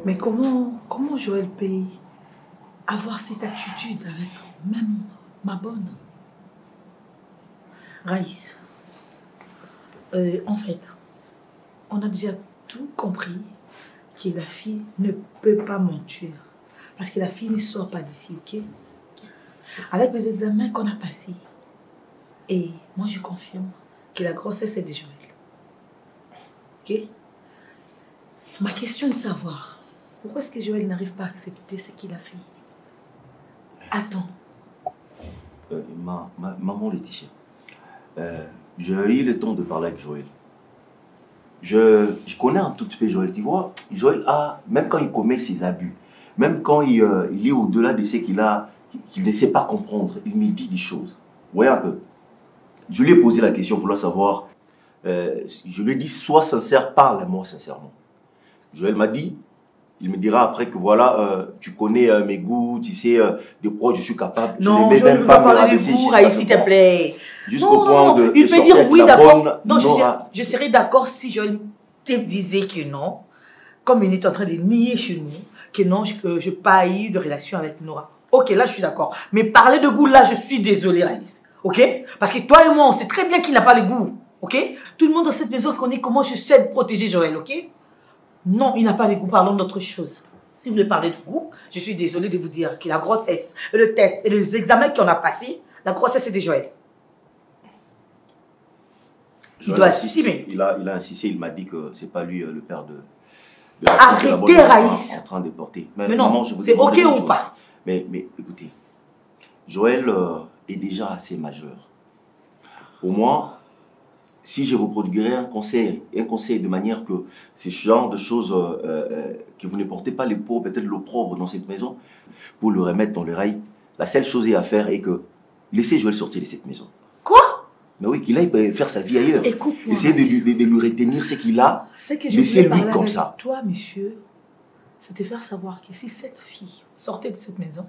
Mais comment Joël peut avoir cette attitude avec même ma bonne Raïs? En fait, on a déjà tout compris que la fille ne peut pas mentir. Parce que la fille ne sort pas d'ici, ok? Avec les examens qu'on a passés. Et moi, je confirme que la grossesse est de Joël. Ok? Ma question est de savoir, pourquoi est-ce que Joël n'arrive pas à accepter ce qu'il a fait? Attends. Maman Laetitia, j'ai eu le temps de parler avec Joël. Je connais un tout petit peu Joël, tu vois. Joël même quand il commet ses abus, même quand il est au-delà de ce qu'il ne sait pas comprendre, il me dit des choses. Vous voyez un peu. Je lui ai posé la question pour vouloir savoir. Je lui ai dit, sois sincère, parle-moi sincèrement. Joël m'a dit, il me dira après que voilà, tu connais mes goûts, tu sais de quoi je suis capable. Non, je ne veux pas parler de goût, Raïs, s'il te plaît. Jusqu'au point de il peut dire oui, d'accord. Non, Nora. je serais d'accord si Joël te disait que non, comme il est en train de nier chez nous, que non, je n'ai pas eu de relation avec Nora. Ok, là, je suis d'accord. Mais parler de goût, là, je suis désolée, Raïs. Ok? Parce que toi et moi, on sait très bien qu'il n'a pas le goût. Ok? Tout le monde dans cette maison connaît comment je sais protéger Joël, ok? Non, il n'a pas de goût, parlons d'autre chose. Si vous voulez parler de goût, je suis désolée de vous dire que la grossesse, le test et les examens qu'on a passés, la grossesse c'est de Joël. Il doit assumer. Il a insisté, il m'a dit que c'est pas lui le père de arrêtez, Raïs. En train de porter. Mais non, c'est ok ou pas? Mais écoutez, Joël est déjà assez majeur. Pour moi, si je reproduirais un conseil de manière que ce genre de choses que vous ne portez pas les pauvres, peut-être l'opprobre dans cette maison, pour le remettre dans les rails, la seule chose à faire est que laissez Joël sortir de cette maison. Quoi? Mais oui, qu'il aille faire sa vie ailleurs. Écoute-moi. Essayez de lui retenir ce qu'il a. Laissez-lui comme ça. Toi, monsieur, c'est de faire savoir que si cette fille sortait de cette maison,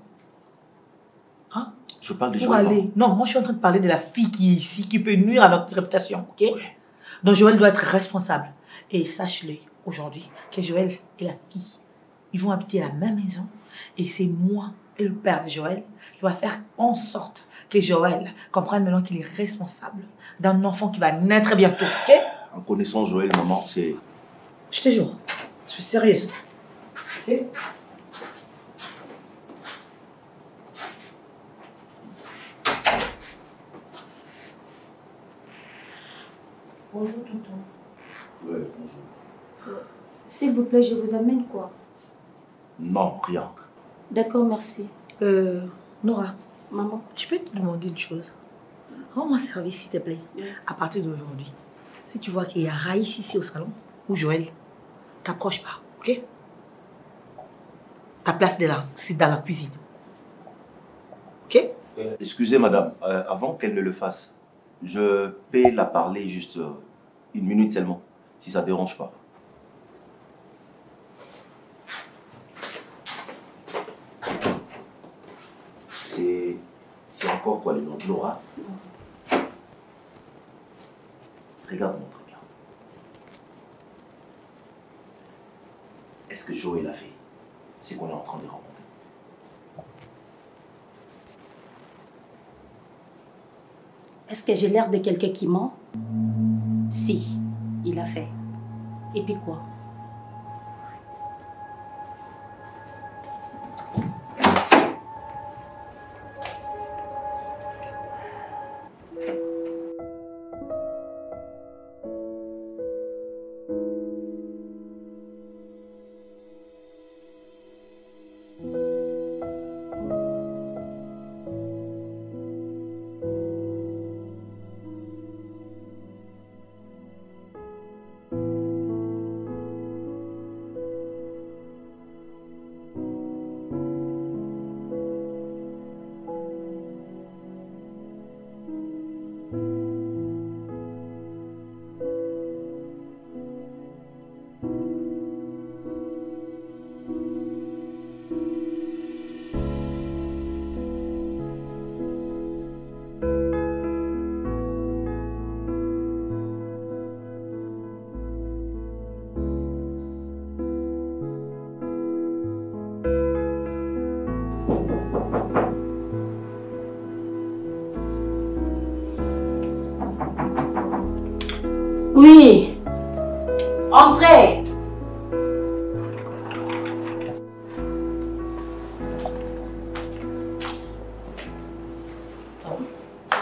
hein? Je parle de Joël. Aller. Non, moi je suis en train de parler de la fille qui est ici, qui peut nuire à notre réputation, ok? Oui. Donc Joël doit être responsable. Et sache-le aujourd'hui que Joël et la fille, ils vont habiter la même maison. Et c'est moi et le père de Joël qui va faire en sorte que Joël comprenne maintenant qu'il est responsable d'un enfant qui va naître bientôt, ok? En connaissant Joël, maman, c'est... Je te jure, je suis sérieuse. Ok? Bonjour, tonton. Ouais, bonjour. S'il vous plaît, je vous amène quoi? Non, rien. D'accord, merci. Nora. Maman. Je peux te demander une chose? Rends-moi service, s'il te plaît. Oui. À partir d'aujourd'hui, si tu vois qu'il y a Raïs ici au salon, ou Joël, t'approches pas, ok? Ta place est là, c'est dans la cuisine. Ok? Excusez, madame, avant qu'elle ne le fasse, je peux la parler juste une minute seulement, si ça ne dérange pas. C'est encore quoi le nom de Laura? Regarde-moi très bien. Est-ce que Joël a fait ce qu'on est en train de raconter? Est-ce que j'ai l'air de quelqu'un qui ment? Si, il a fait. Et puis quoi? Oui. Entrez.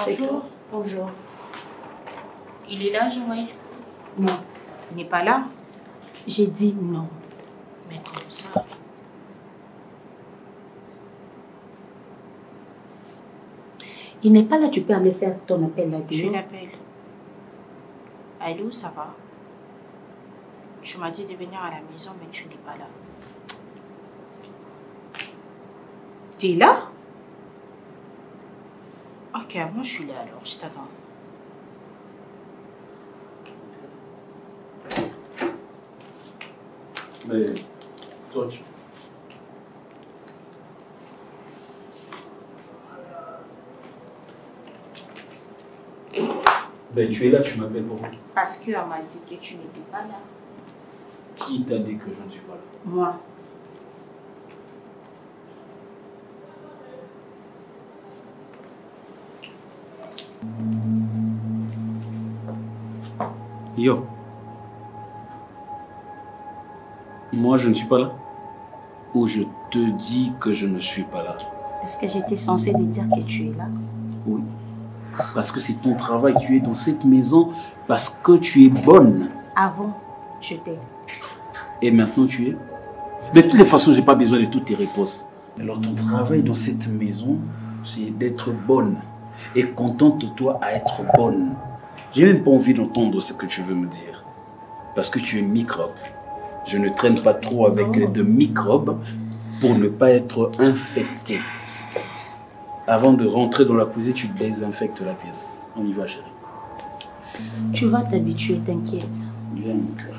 Bonjour. Bonjour. Il est là, Joël? Non. Il n'est pas là? J'ai dit non. Mais comme ça. Il n'est pas là, tu peux aller faire ton appel là-dedans. Je l'appelle. Allô, ça va? Tu m'as dit de venir à la maison, mais tu n'es pas là. T'es là? Ok, moi je suis là alors, je t'attends. Mais toi, tu... Ben, tu es là, tu m'appelles pour moi. Parce qu'elle m'a dit que tu n'étais pas là. Qui t'a dit que je ne suis pas là? Moi. Yo. Moi, je ne suis pas là. Ou je te dis que je ne suis pas là. Est-ce que j'étais censée te dire que tu es là? Oui. Parce que c'est ton travail. Tu es dans cette maison parce que tu es bonne. Avant, j'étais. Et maintenant, tu es... De toutes les façons, je n'ai pas besoin de toutes tes réponses. Alors, ton travail dans cette maison, c'est d'être bonne. Et contente-toi à être bonne. J'ai même pas envie d'entendre ce que tu veux me dire. Parce que tu es microbe. Je ne traîne pas trop avec les deux microbes pour ne pas être infecté. Avant de rentrer dans la cuisine, tu désinfectes la pièce. On y va, chérie. Tu vas t'habituer, t'inquiète. Viens, mon cœur.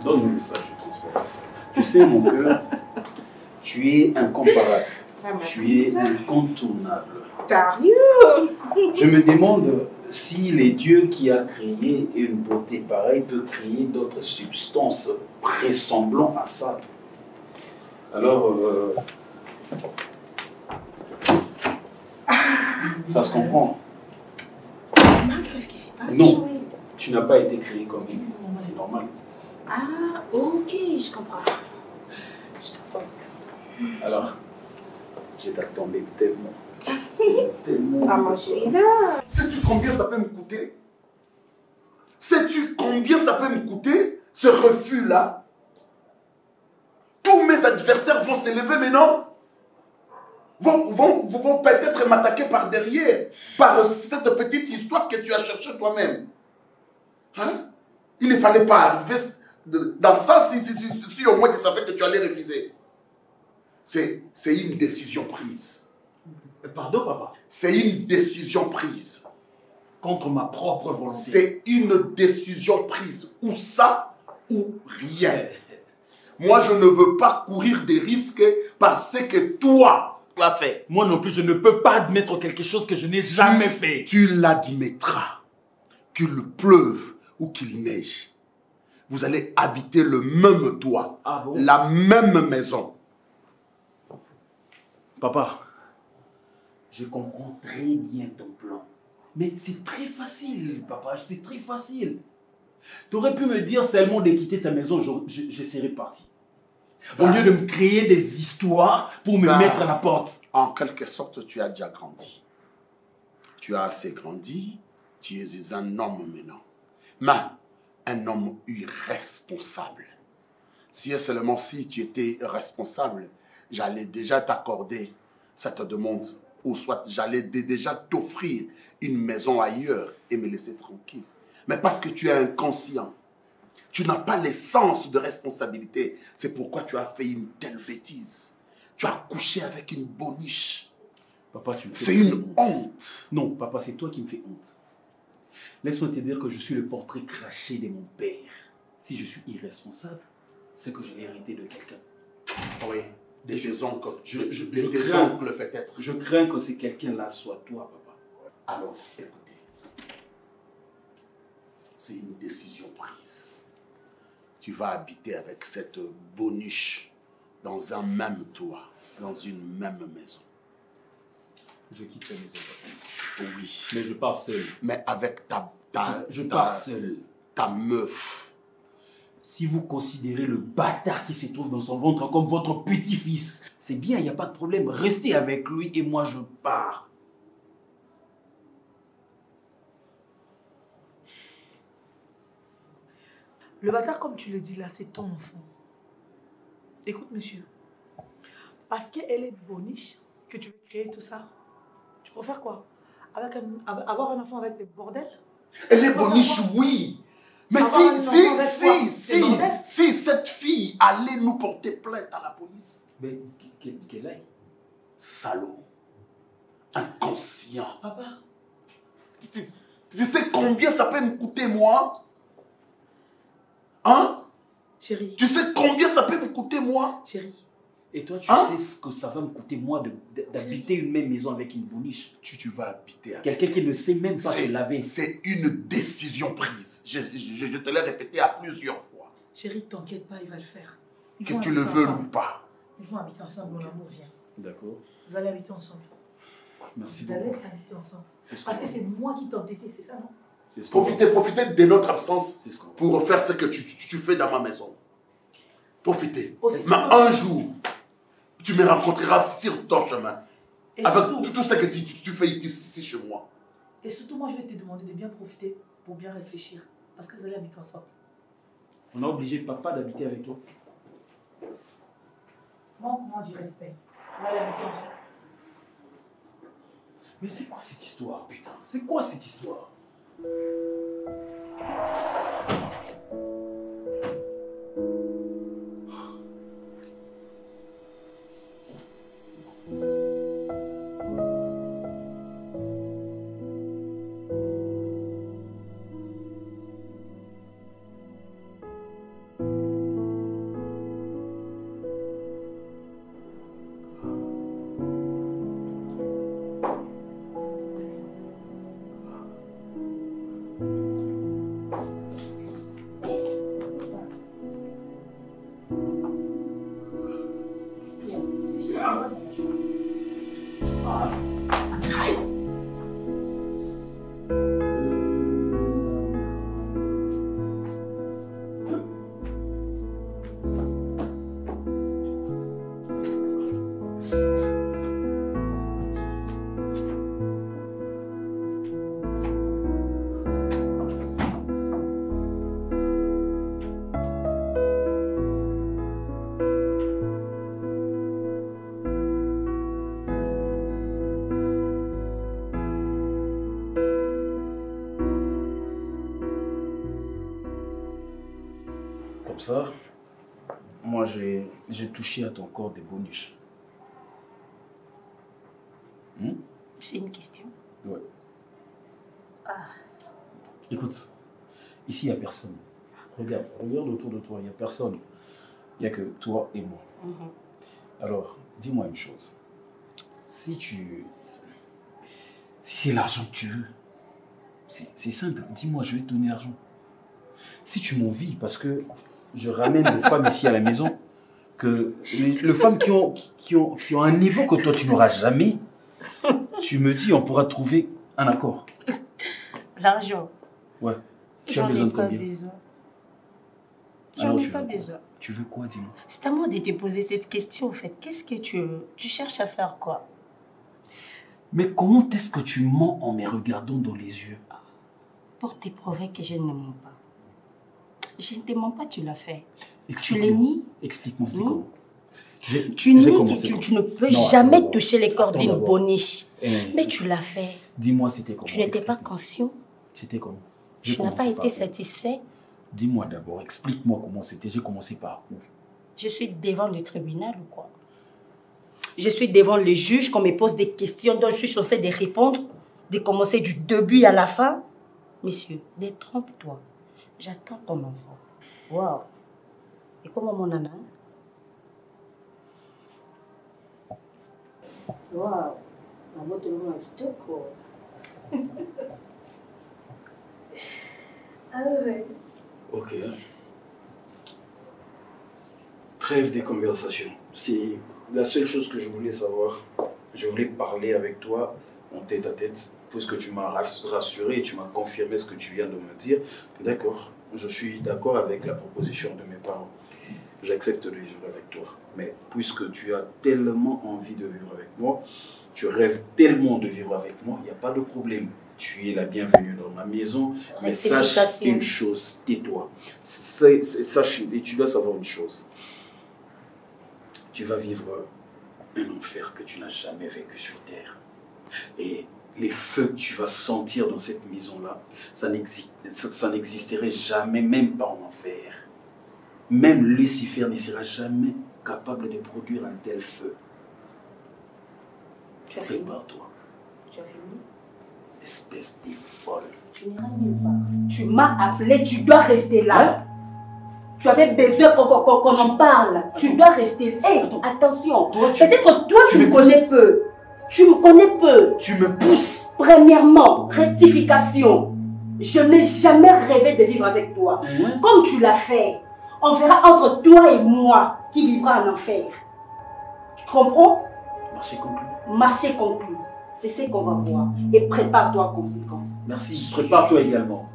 Donne-moi le message, je transporte. Tu sais, mon cœur, tu es incomparable. Tu es incontournable. Sérieux? Je me demande si les dieux qui a créé une beauté pareille peut créer d'autres substances ressemblant à ça. Alors, ça se comprend. Maman, qu'est-ce qui se passe? Non, Joël? tu n'as pas été créé comme lui. C'est normal. Ah, ok, je comprends. Je comprends. Alors, je t'attendais tellement. Tellement. Maman, je suis là. Sais-tu combien ça peut me coûter? Sais-tu combien ça peut me coûter, ce refus-là? Tous mes adversaires vont s'élever maintenant. Vont peut-être m'attaquer par derrière, par cette petite histoire que tu as cherchée toi-même. Hein? Il ne fallait pas arriver dans ça si au moins tu savais que tu allais refuser. C'est une décision prise. Pardon, papa? C'est une décision prise. Contre ma propre volonté. C'est une décision prise. Ou ça, ou rien. Moi, je ne veux pas courir des risques parce que toi, tu as fait. Moi non plus, je ne peux pas admettre quelque chose que je n'ai jamais fait. Tu l'admettras. Qu'il pleuve ou qu'il neige. Vous allez habiter le même toit. Ah bon? La même maison. Papa, je comprends très bien ton plan. Mais c'est très facile, papa, c'est très facile. Tu aurais pu me dire seulement de quitter ta maison, je serais parti. Au lieu de me créer des histoires pour me mettre à la porte. En quelque sorte, tu as déjà grandi. Tu as assez grandi, tu es un homme maintenant. Mais un homme irresponsable. Si et seulement si tu étais responsable, j'allais déjà t'accorder cette demande. Ou soit j'allais déjà t'offrir une maison ailleurs et me laisser tranquille. Mais parce que tu es inconscient, tu n'as pas l'essence de responsabilité. C'est pourquoi tu as fait une telle bêtise. Tu as couché avec une boniche. Papa, tu me fais C'est une honte. Non, papa, c'est toi qui me fais honte. Laisse-moi te dire que je suis le portrait craché de mon père. Si je suis irresponsable, c'est que je l'ai hérité de quelqu'un. Oui, des oncles. Des Des oncles peut-être. Je crains que ce quelqu'un-là soit toi, papa. Alors, écoutez. C'est une décision prise. Tu vas habiter avec cette boniche dans un même toit, dans une même maison. Je quitte la maison, papa. Oui. Mais je pars seul. Mais avec Je pars seul. Ta meuf. Si vous considérez le bâtard qui se trouve dans son ventre comme votre petit-fils, c'est bien, il n'y a pas de problème. Restez avec lui et moi je pars. Le bâtard, comme tu le dis là, c'est ton enfant. Écoute, monsieur. Parce qu'elle est boniche, que tu veux créer tout ça, tu préfères quoi? Avoir un enfant avec des bordels? Elle est boniche, oui. Mais si cette fille allait nous porter plainte à la police. Mais qu'elle aille. Salaud. Inconscient. Papa. Tu sais combien ça peut me coûter, moi? Hein? Chérie. Tu sais combien ça peut me coûter, moi? Chérie. Et toi, tu sais ce que ça va me coûter, moi, d'habiter une même maison avec une boniche? Tu vas habiter avec quelqu'un qui ne sait même pas se laver. C'est une décision prise. Je te l'ai répété à plusieurs fois. Chérie, t'inquiète pas, il va le faire. Que tu le veux ou pas. Ils vont habiter ensemble, mon amour vient. D'accord. Vous allez habiter ensemble. Merci Vous beaucoup. allez habiter ensemble. Parce que c'est moi qui t'ai entêté, c'est ça, non? Profitez de notre absence pour faire ce que tu fais dans ma maison. Profitez. Mais un jour, tu me rencontreras sur ton chemin. Et avec surtout, tout ce que tu fais ici chez moi. Et surtout, moi, je vais te demander de bien profiter pour bien réfléchir. Parce que vous allez habiter ensemble. On a obligé papa d'habiter avec toi. Moi, j'y respecte. Vous allez habiter ensemble. Mais c'est quoi cette histoire, putain? C'est quoi cette histoire? Ça, moi j'ai touché à ton corps des boniches. C'est une question? Ouais. Écoute, ici il n'y a personne. Regarde autour de toi, il n'y a personne. Il n'y a que toi et moi. Alors, dis-moi une chose. Si c'est l'argent que tu veux, c'est simple, dis-moi, je vais te donner l'argent. Si tu m'envies, parce que je ramène des femmes ici à la maison, que les femmes qui ont un niveau que toi tu n'auras jamais, tu me dis on pourra trouver un accord. L'argent? Ouais. Tu as besoin de combien? J'en ai pas besoin. Tu veux quoi, dis-moi? C'est à moi de te poser cette question en fait. Qu'est-ce que tu veux? Tu cherches à faire quoi? Mais comment est-ce que tu mens en me regardant dans les yeux? Pour te prouver que je ne mens pas. Je ne te mens pas, tu l'as fait. Tu le nies? Explique-moi, c'est comment? Tu nies que tu ne peux jamais toucher les corps d'une boniche. Mais tu l'as fait. Dis-moi, c'était comment? Tu n'étais pas conscient. C'était comment? Tu n'as pas été satisfait. Dis-moi d'abord, explique-moi comment c'était. J'ai commencé par où? Je suis devant le tribunal ou quoi? Je suis devant le juge qu'on me pose des questions dont je suis censée de répondre, de commencer du début à la fin. Monsieur, détrompe-toi. J'attends ton enfant. Waouh. Et comment mon nana? Waouh. Maman te demande un petit quoi. Ah ouais. Ok. Trêve des conversations. C'est la seule chose que je voulais savoir. Je voulais parler avec toi en tête à tête, puisque tu m'as rassuré et tu m'as confirmé ce que tu viens de me dire. D'accord, je suis d'accord avec la proposition de mes parents. J'accepte de vivre avec toi. Mais puisque tu as tellement envie de vivre avec moi, tu rêves tellement de vivre avec moi, il n'y a pas de problème. Tu es la bienvenue dans ma maison, mais sache une chose, tais-toi. Sache, et tu dois savoir une chose. Tu vas vivre un enfer que tu n'as jamais vécu sur terre. Et les feux que tu vas sentir dans cette maison-là, ça n'existerait jamais, même pas en enfer. Même Lucifer ne sera jamais capable de produire un tel feu. Prépare-toi. Tu as fini? Espèce de folle. Tu n'iras nulle part. Tu m'as appelé, tu dois rester là. Tu avais besoin qu'on en parle. Tu dois rester. Hey, attention. Peut-être toi, tu me connais peu. Tu me connais peu. Tu me pousses. Premièrement, rectification. Je n'ai jamais rêvé de vivre avec toi. Comme tu l'as fait. On verra entre toi et moi qui vivra en enfer. Tu comprends? Marché conclu. Marché conclu. C'est ce qu'on va voir. Et prépare-toi en conséquence. Merci. Prépare-toi également.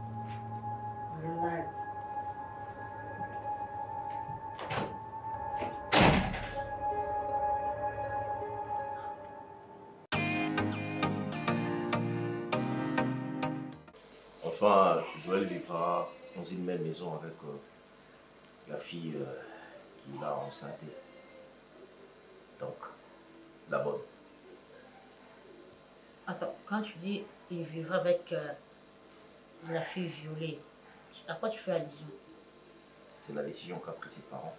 Enfin, Joël vivra dans une même maison avec la fille qu'il a enceintée. Donc, la bonne. Attends, quand tu dis il vivra avec la fille violée, à quoi tu fais allusion? C'est la décision qu'a prise ses parents.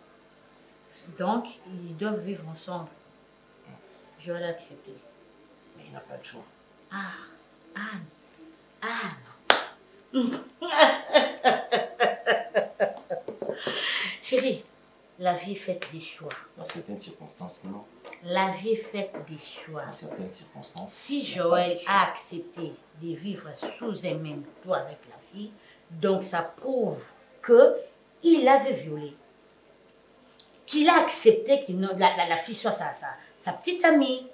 Donc, ils doivent vivre ensemble. Je vais l'accepter. Mais il n'a pas de choix. Ah, Anne. Anne. Chérie, la vie est faite des choix. Dans certaines circonstances, non. La vie est faite des choix. Dans certaines circonstances. Si Joël a accepté de vivre sous un même toit avec la fille, donc ça prouve qu'il l'avait violée. Qu'il a accepté que la fille soit sa petite amie.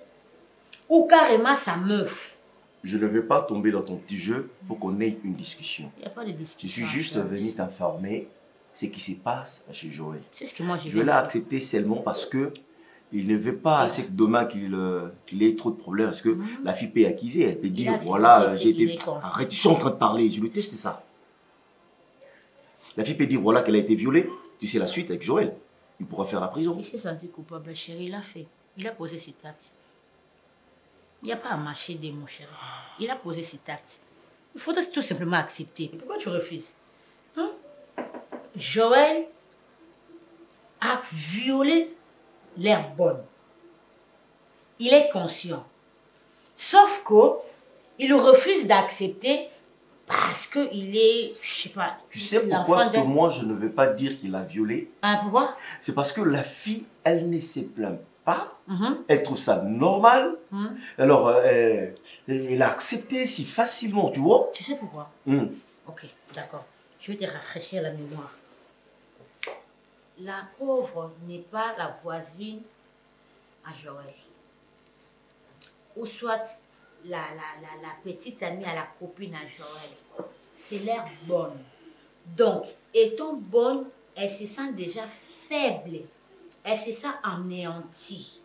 Ou carrément sa meuf. Je ne vais pas tomber dans ton petit jeu pour qu'on ait une discussion. Il n'y a pas de discussion. Je suis juste venu t'informer ce qui se passe chez Joël. C'est ce que moi j'ai Je l'ai accepté seulement parce que il ne veut pas assez que demain qu'il ait trop de problèmes. Parce que la fille peut accuser, elle peut dire voilà, j'ai été. Arrête, je suis en train de parler, je le teste ça. La fille peut dire voilà qu'elle a été violée. Tu sais la suite avec Joël. Il pourra faire la prison. Il s'est senti coupable, chérie, il l'a fait. Il a posé ses actes. Il n'y a pas à mâcher des mots, chérie. Il a posé ses actes. Il faudrait tout simplement accepter. Pourquoi tu refuses? Hein? Joël a violé l'herbe bonne. Il est conscient. Sauf qu'il refuse d'accepter parce qu'il est, je sais pas... Tu sais pourquoi est-ce que moi je ne vais pas dire qu'il a violé? Ah, pourquoi? C'est parce que la fille, elle ne se plaint pas. Elle trouve ça normal. Alors, elle a accepté si facilement, tu vois. Tu sais pourquoi? Ok, d'accord. Je vais te rafraîchir la mémoire. La pauvre n'est pas la voisine à Joël. Ou soit la petite amie à la copine à Joël. C'est l'herbe bonne. Donc, étant bonne, elle se sent déjà faible. Elle se sent anéantie.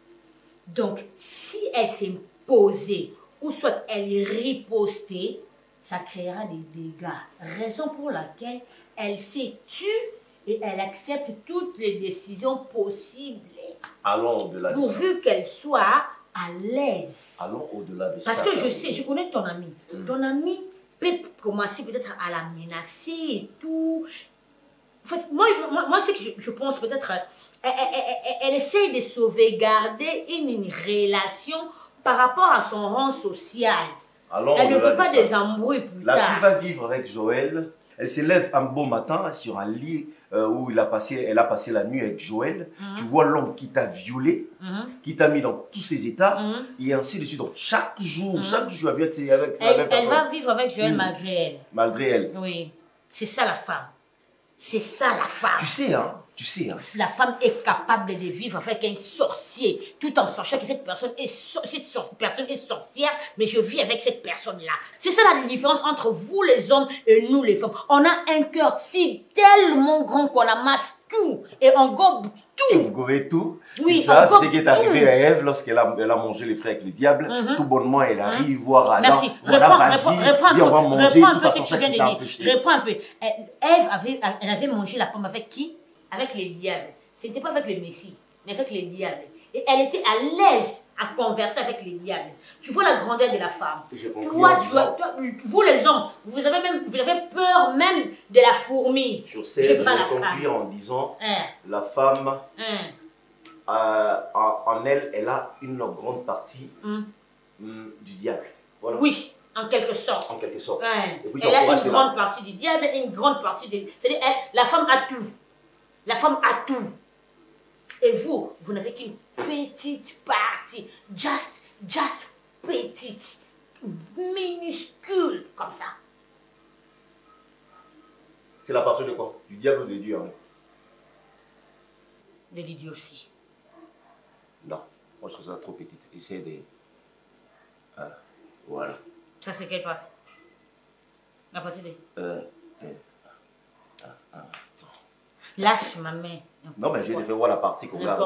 Donc, si elle s'imposait, ou soit elle ripostait, ça créera des dégâts. Raison pour laquelle elle s'est tue et elle accepte toutes les décisions possibles. Allons au-delà de ça. Pourvu qu'elle soit à l'aise. Allons au-delà de ça. Parce que je sais, je connais ton ami. Ton ami peut commencer peut-être à la menacer et tout. En fait, moi ce que je pense peut-être, elle essaie de sauvegarder une relation par rapport à son rang social. Elle ne veut pas des embrouilles plus tard. La fille va vivre avec Joël. Elle se lève un beau matin sur un lit où elle a passé la nuit avec Joël. Tu vois l'homme qui t'a violé, qui t'a mis dans tous ses états, et ainsi de suite. Donc chaque jour, tu vas vivre avec la même personne. Elle va vivre avec Joël malgré elle. Malgré elle. Oui, c'est ça la femme. C'est ça la femme. Tu sais, hein, Tu sais, hein. La femme est capable de vivre avec un sorcier, tout en sachant que cette personne est, personne est sorcière, mais je vis avec cette personne-là. C'est ça la différence entre vous les hommes et nous les femmes. On a un cœur si tellement grand qu'on amasse tout et on gobe tout. Vous gobez tout. Oui, c'est ça, on c'est ce qui est arrivé à Ève lorsqu'elle a mangé les fruits avec le diable. Tout bonnement, elle arrive voir Adam. Merci. Voilà, Reprends vas-y, on va manger tout en ce que sachant tu que viens c'est un de péché. dire. Reprends un peu. Ève elle avait mangé la pomme avec qui? Avec les diables. Ce n'était pas avec le Messie, mais avec les diables. Et elle était à l'aise à converser avec les diables. Tu vois la grandeur de la femme. Vous les hommes, vous avez peur même de la fourmi. Je sais, je vais conclure en disant, la femme, en elle, elle a une grande partie du diable. Voilà. Oui, en quelque sorte. En quelque sorte. Et puis, elle a une grande partie du diable et une grande partie de... C'est-à-dire, la femme a tout. La femme a tout. Et vous n'avez qu'une petite partie. Just petite. Minuscule, comme ça. C'est la partie de quoi? Du diable ou de Dieu, hein? De Dieu aussi. Non, moi je trouve ça trop petite. Essayez de... voilà. Ça c'est quelle partie? La partie de... Lâche ma main. Non, mais je vais te faire voir la partie qu'on a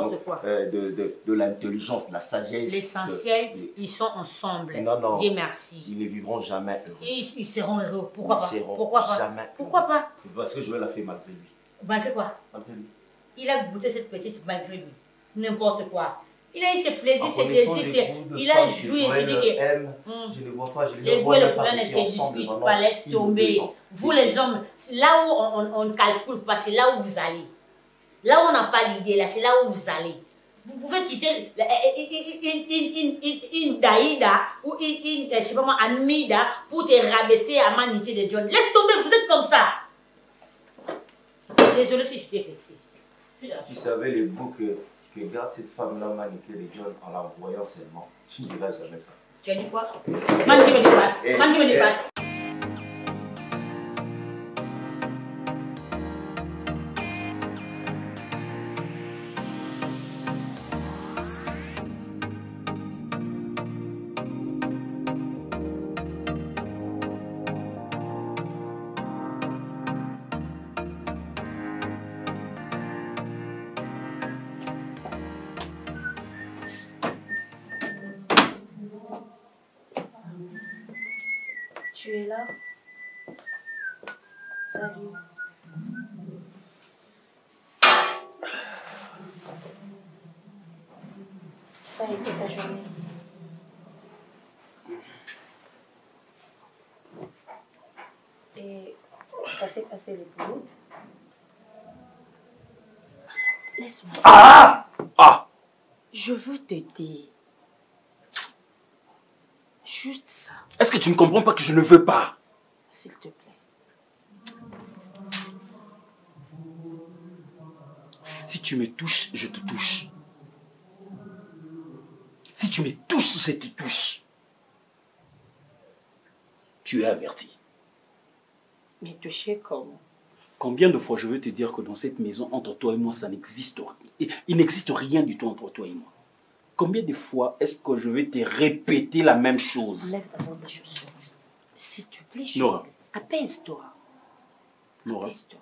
de l'intelligence, de la sagesse. L'essentiel, ils sont ensemble. Non. Dieu merci. Ils ne vivront jamais heureux. Ils seront heureux. Pourquoi pas? Pourquoi pas? Jamais. Pourquoi pas? Parce que Joël a fait malgré lui. Malgré quoi? Malgré lui. Il a goûté cette petite malgré lui. N'importe quoi. Il a eu ses plaisirs, ses désirs. Il a joué. Je ne vois pas. Les goûts et le problème ne se discutent pas. Laisse tomber. Vous les hommes, là où on ne calcule pas, c'est là où vous allez. Là où on n'a pas l'idée, là, c'est là où vous allez. Vous pouvez quitter une Daïda ou je sais pas moi, Anmida pour te rabaisser à Manité de John. Laisse tomber, vous êtes comme ça. Désolé si je t'ai vexé. Tu savais les bouts que garde cette femme-là, Manité de John, en la voyant seulement. Tu ne diras jamais ça. Tu as dit quoi? Manité me dépasse. Manité me dépasse. Tu es là? Salut. Ça a été ta journée. Et ça s'est passé le boulot. Laisse-moi. Je veux te dire. Juste ça. Est-ce que tu ne comprends pas que je ne veux pas? S'il te plaît. Si tu me touches, je te touche. Si tu me touches, je te touche. Tu es averti. Mais toucher comment? Combien de fois je veux te dire que dans cette maison, entre toi et moi, ça n'existe rien. Il n'existe rien du tout entre toi et moi. Combien de fois est-ce que je vais te répéter la même chose? Enlève d'abord ta chaussure. S'il te plaît, Nora. Apaise-toi. Nora, Apaise-toi.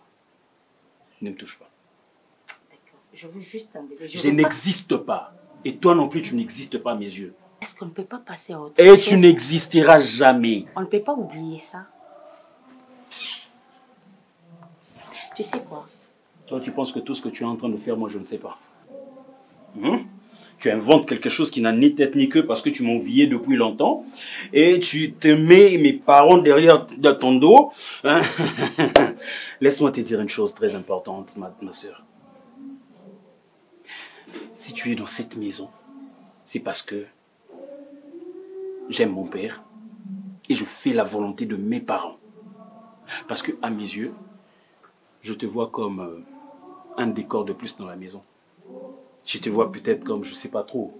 ne me touche pas. D'accord. Je veux juste t'enlever. Je n'existe pas. Et toi non plus, tu n'existes pas à mes yeux. Est-ce qu'on ne peut pas passer à autre Et chose? tu n'existeras jamais. On ne peut pas oublier ça. Tu sais quoi? Toi, tu penses que tout ce que tu es en train de faire, moi, je ne sais pas. Tu inventes quelque chose qui n'a ni tête ni queue parce que tu m'enviais depuis longtemps. Et tu te mets mes parents derrière ton dos. Laisse-moi te dire une chose très importante, ma soeur. Si tu es dans cette maison, c'est parce que j'aime mon père et je fais la volonté de mes parents. Parce que à mes yeux, je te vois comme un décor de plus dans la maison. Je te vois peut-être comme, je sais pas trop,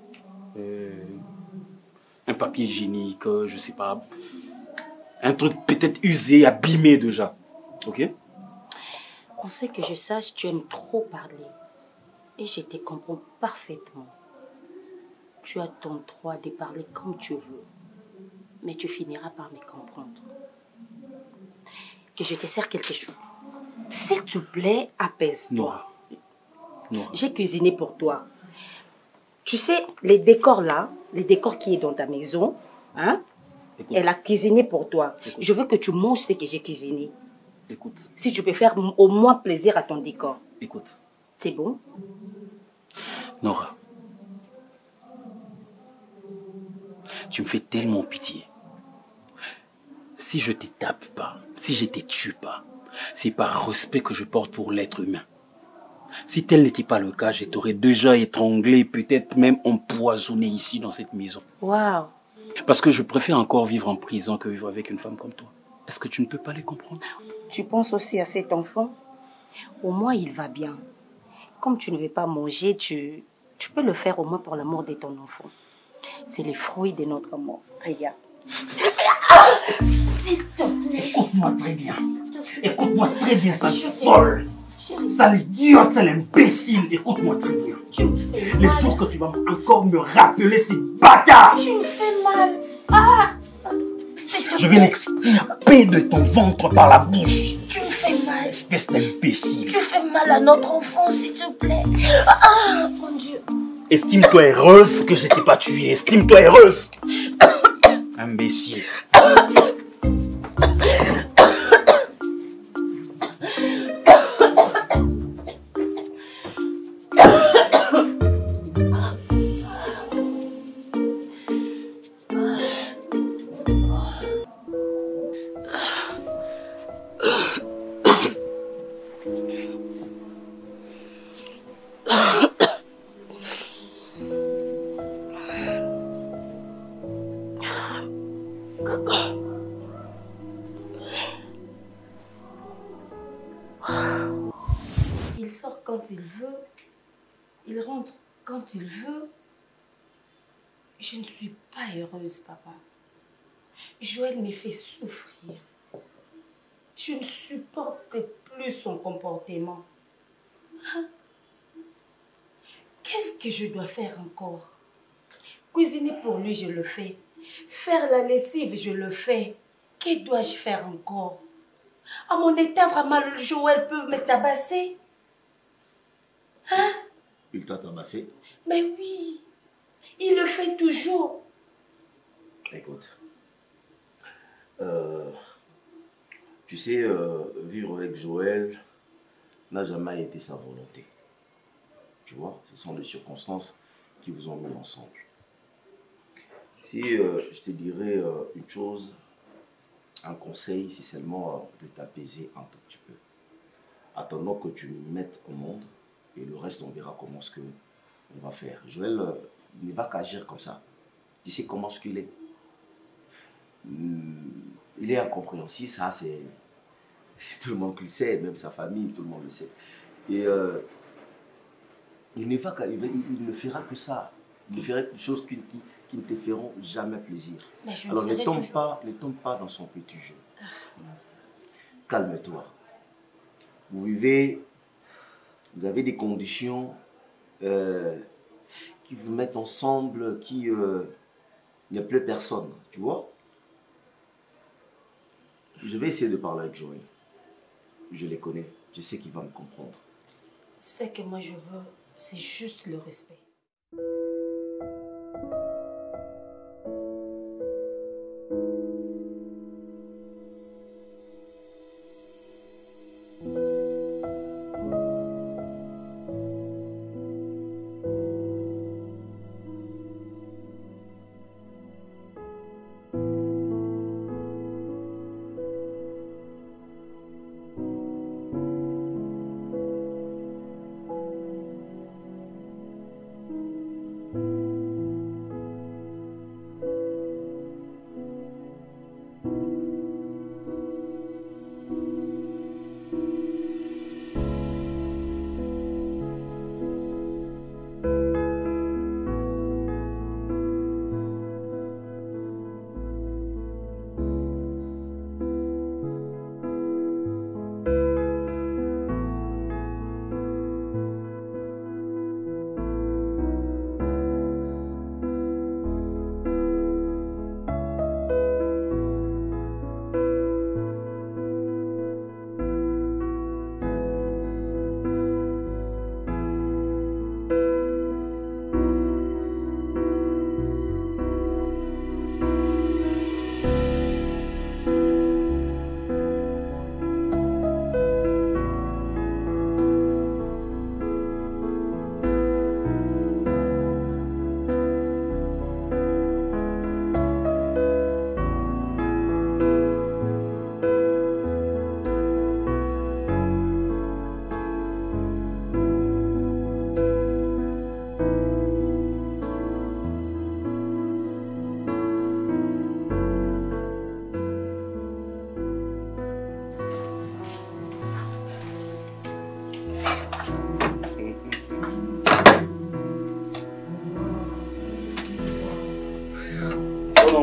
un papier hygiénique, je sais pas, un truc peut-être usé, abîmé déjà. Ok? On sait que je sache, tu aimes trop parler. Et je te comprends parfaitement. Tu as ton droit de parler comme tu veux. Mais tu finiras par me comprendre. Que je te sers quelque chose. S'il te plaît, apaise-toi. Non. J'ai cuisiné pour toi. Tu sais, les décors là, les décors qui est dans ta maison, hein? Écoute. Elle a cuisiné pour toi. Écoute. Je veux que tu manges ce que j'ai cuisiné. Écoute, Si tu peux faire au moins plaisir à ton décor. écoute. C'est bon? Nora, tu me fais tellement pitié. Si je ne te tape pas, si je ne te tue pas, c'est par respect que je porte pour l'être humain. Si tel n'était pas le cas, je t'aurais déjà étranglé, peut-être même empoisonné ici dans cette maison. Waouh! Parce que je préfère encore vivre en prison que vivre avec une femme comme toi. Est-ce que tu ne peux pas les comprendre? Tu penses aussi à cet enfant? Au moins, il va bien. Comme tu ne veux pas manger, tu peux le faire au moins pour l'amour de ton enfant. C'est les fruits de notre amour. Regarde. S'il te plaît. Écoute-moi très bien. Écoute-moi très bien, sale folle. Sale idiote, sale imbécile. Écoute-moi très bien. Tu me fais mal. Les jours que tu vas encore me rappeler ces bâtards, Tu me fais mal. Ah! je vais l'extirper de ton ventre par la bouche. Tu me fais mal. Espèce d'imbécile. Tu fais mal à notre enfant, s'il te plaît. Ah, mon Dieu. Estime-toi heureuse que je t'ai pas tué. Estime-toi heureuse. Imbécile. Il sort quand il veut. Il rentre quand il veut. Je ne suis pas heureuse, papa. Joël me fait souffrir. Je ne supporte plus son comportement. Hein? Qu'est-ce que je dois faire encore? Cuisiner pour lui, je le fais. Faire la lessive, je le fais. Que dois-je faire encore? À mon état, vraiment, Joël peut me tabasser. Hein? Il t'a tabassé. Mais oui, il le fait toujours. Écoute, tu sais, vivre avec Joël n'a jamais été sa volonté. Tu vois, ce sont les circonstances qui vous ont mis ensemble. Si je te dirais une chose, un conseil, c'est seulement de t'apaiser un tout petit peu. Attendons que tu me mettes au monde et le reste, on verra comment ce que on va faire. Joël ne va qu'agir comme ça. Tu sais comment ce qu'il est. Il est incompréhensible, ça c'est tout le monde qui le sait, même sa famille, tout le monde le sait. Et il ne fera que ça. Il ne fera que des choses qui ne te feront jamais plaisir. Alors ne tombe pas dans son petit jeu. Calme-toi. Vous avez des conditions qui vous mettent ensemble, il n'y a plus personne, tu vois. Je vais essayer de parler avec Joël. Je les connais, je sais qu'il va me comprendre. Ce que moi je veux, c'est juste le respect.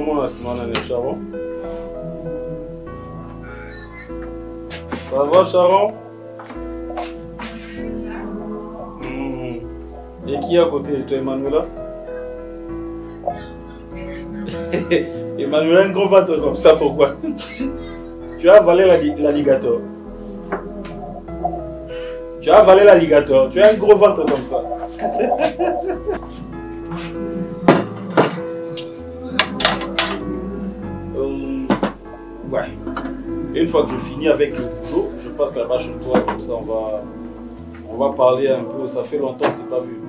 comment la semaine avec Sharon? Ça va, Sharon? Et qui est à côté de toi, Emmanuela? Emmanuela, un gros ventre comme ça, pourquoi? Tu as avalé l'alligator. Tu as avalé l'alligator. Tu as un gros ventre comme ça. Ouais. Une fois que je finis avec le boulot, je passe là-bas chez toi, comme ça on va parler un peu. Ça fait longtemps que je ne s'est pas vu.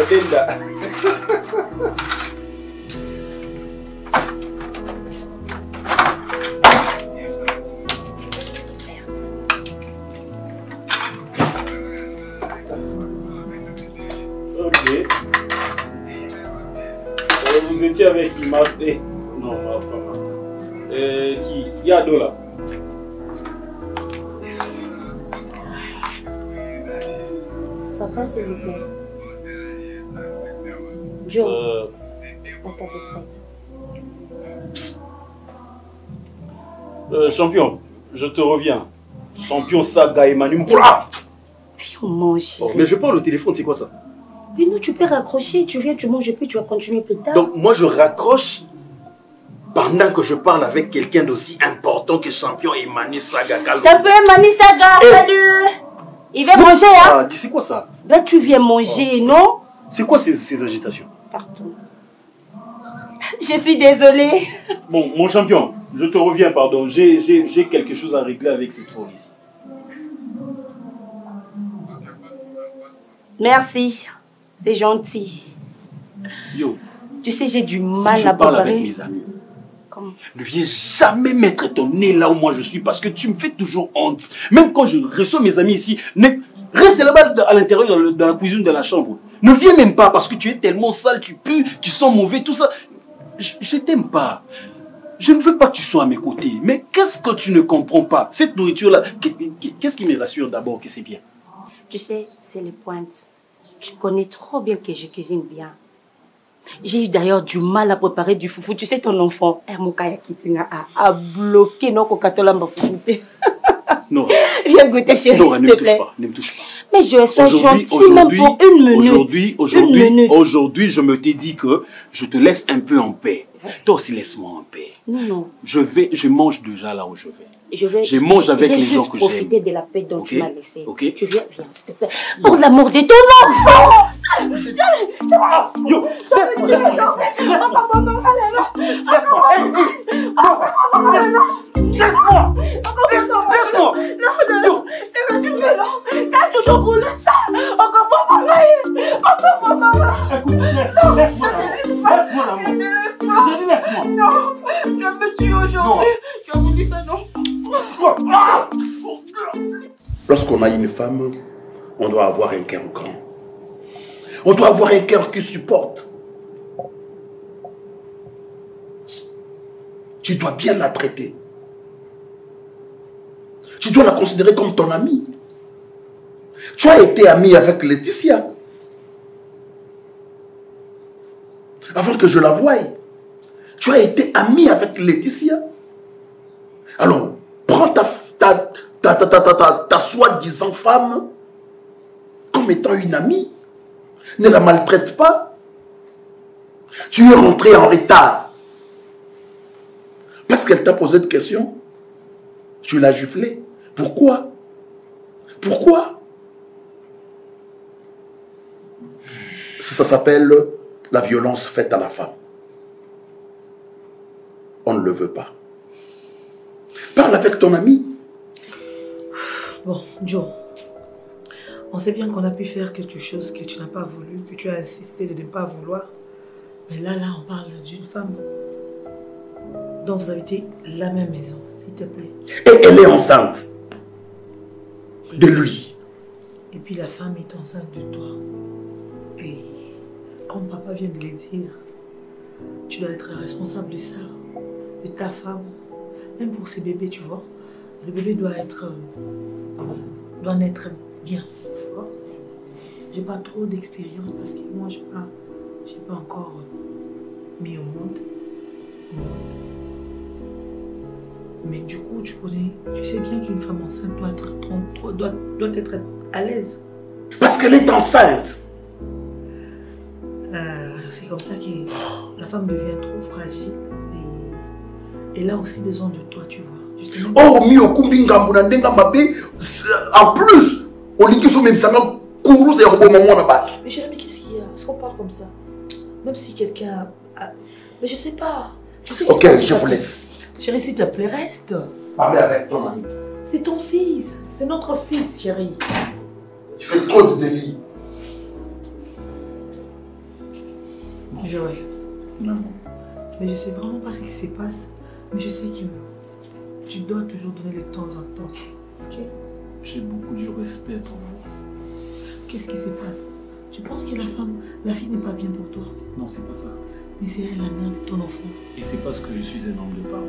Linda. Ok. Vous étiez avec Imad. Non, pas mal. Qui a deux là? Papa, s'il vous plaît. Joe, la table est prête. Champion, je te reviens. Champion Saga Emmanuel. Puis on mange. Oh, mais je parle au téléphone, c'est quoi ça? Mais non, tu peux raccrocher, tu viens, tu manges, puis tu vas continuer plus tard. Donc moi je raccroche pendant que je parle avec quelqu'un d'aussi important que champion Emmanuel Saga. Champion Emmanuel Saga, salut! Il va manger, hein? Ah, c'est quoi ça? Ben tu viens manger, non? C'est quoi ces agitations? Pardon. Je suis désolée. Bon, mon champion, je te reviens, pardon. J'ai quelque chose à régler avec cette folie ici. Merci. C'est gentil. Yo. Tu sais, j'ai du mal si à je parle préparer. avec mes amis, Comment? ne viens jamais mettre ton nez là où moi je suis parce que tu me fais toujours honte. Même quand je reçois mes amis ici, reste là-bas à l'intérieur dans la cuisine de la chambre. Ne viens même pas parce que tu es tellement sale, tu pues, tu sens mauvais, tout ça. Je t'aime pas. Je ne veux pas que tu sois à mes côtés. Mais qu'est-ce que tu ne comprends pas? Cette nourriture-là, qu'est-ce qui me rassure d'abord que c'est bien? Tu sais, c'est les pointes. Tu connais trop bien que je cuisine bien. J'ai eu d'ailleurs du mal à préparer du foufou. Tu sais, ton enfant, a bloqué nos cocatolamba foufou. Non. Viens goûter, chérie, Non, s'il ne te me touche plaît. pas, ne me touche pas. Mais je sois gentil même pour une minute. Aujourd'hui, je me t'ai dit que je te laisse un peu en paix. Toi aussi, laisse-moi en paix. Non, non. Je mange déjà là où je vais. Je mange avec les gens que j'aime. J'ai juste profité de la paix dont tu m'as laissé. Ok. Tu viens, s'il te plaît. Pour l'amour de ton enfant. Yo, toujours voulu ça. Encore pour maman. Encore pour maman. Non, je me tue aujourd'hui. Tu as voulu ça, non? Lorsqu'on a une femme, on doit avoir un cœur grand. On doit avoir un cœur qui supporte. Tu dois bien la traiter. Tu dois la considérer comme ton amie. Tu as été ami avec Laetitia. Avant que je la voie, tu as été ami avec Laetitia. Alors, prends ta soi-disant femme comme étant une amie. Ne la maltraite pas. Tu es rentré en retard. Parce qu'elle t'a posé des questions. Tu l'as giflé. Pourquoi? Pourquoi? Ça s'appelle la violence faite à la femme. On ne le veut pas. Parle avec ton ami. Bon, Joe, on sait bien qu'on a pu faire quelque chose que tu n'as pas voulu, que tu as insisté de ne pas vouloir. Mais là, on parle d'une femme dont vous habitez la même maison, s'il te plaît. Et elle est enceinte de lui. Et puis la femme est enceinte de toi. Et comme papa vient de le dire, tu dois être responsable de ça, de ta femme, même pour ces bébés, tu vois. Le bébé doit naître bien. Tu vois? J'ai pas trop d'expérience parce que moi, j'ai pas encore mis au monde. Mais du coup, tu sais bien qu'une femme enceinte doit être à l'aise. Parce qu'elle est enceinte. C'est comme ça que la femme devient trop fragile et elle a aussi besoin de toi, tu vois. Tu sais même... Oh, mio kumbinga mbunandenga mabe. En plus, au linkiso même ça m'a couru c'est un bon moment là-bas. Mais chérie, mais qu'est-ce qu'il y a? Est-ce qu'on parle comme ça? Même si quelqu'un a... Mais je sais pas. Ok, je vous laisse. Chérie, s'il te plaît, reste. Parlez avec ton ami. C'est ton fils. C'est notre fils, chérie. Tu fais trop de délits. Joël. Maman. Mais je sais vraiment pas ce qui se passe. Mais je sais que tu dois toujours donner de temps en temps. Ok? J'ai beaucoup de respect pour vous. Qu'est-ce qui se passe? Tu penses que la fille n'est pas bien pour toi? Non, c'est pas ça. Mais c'est elle la mère de ton enfant. Et c'est parce que je suis un homme de parole.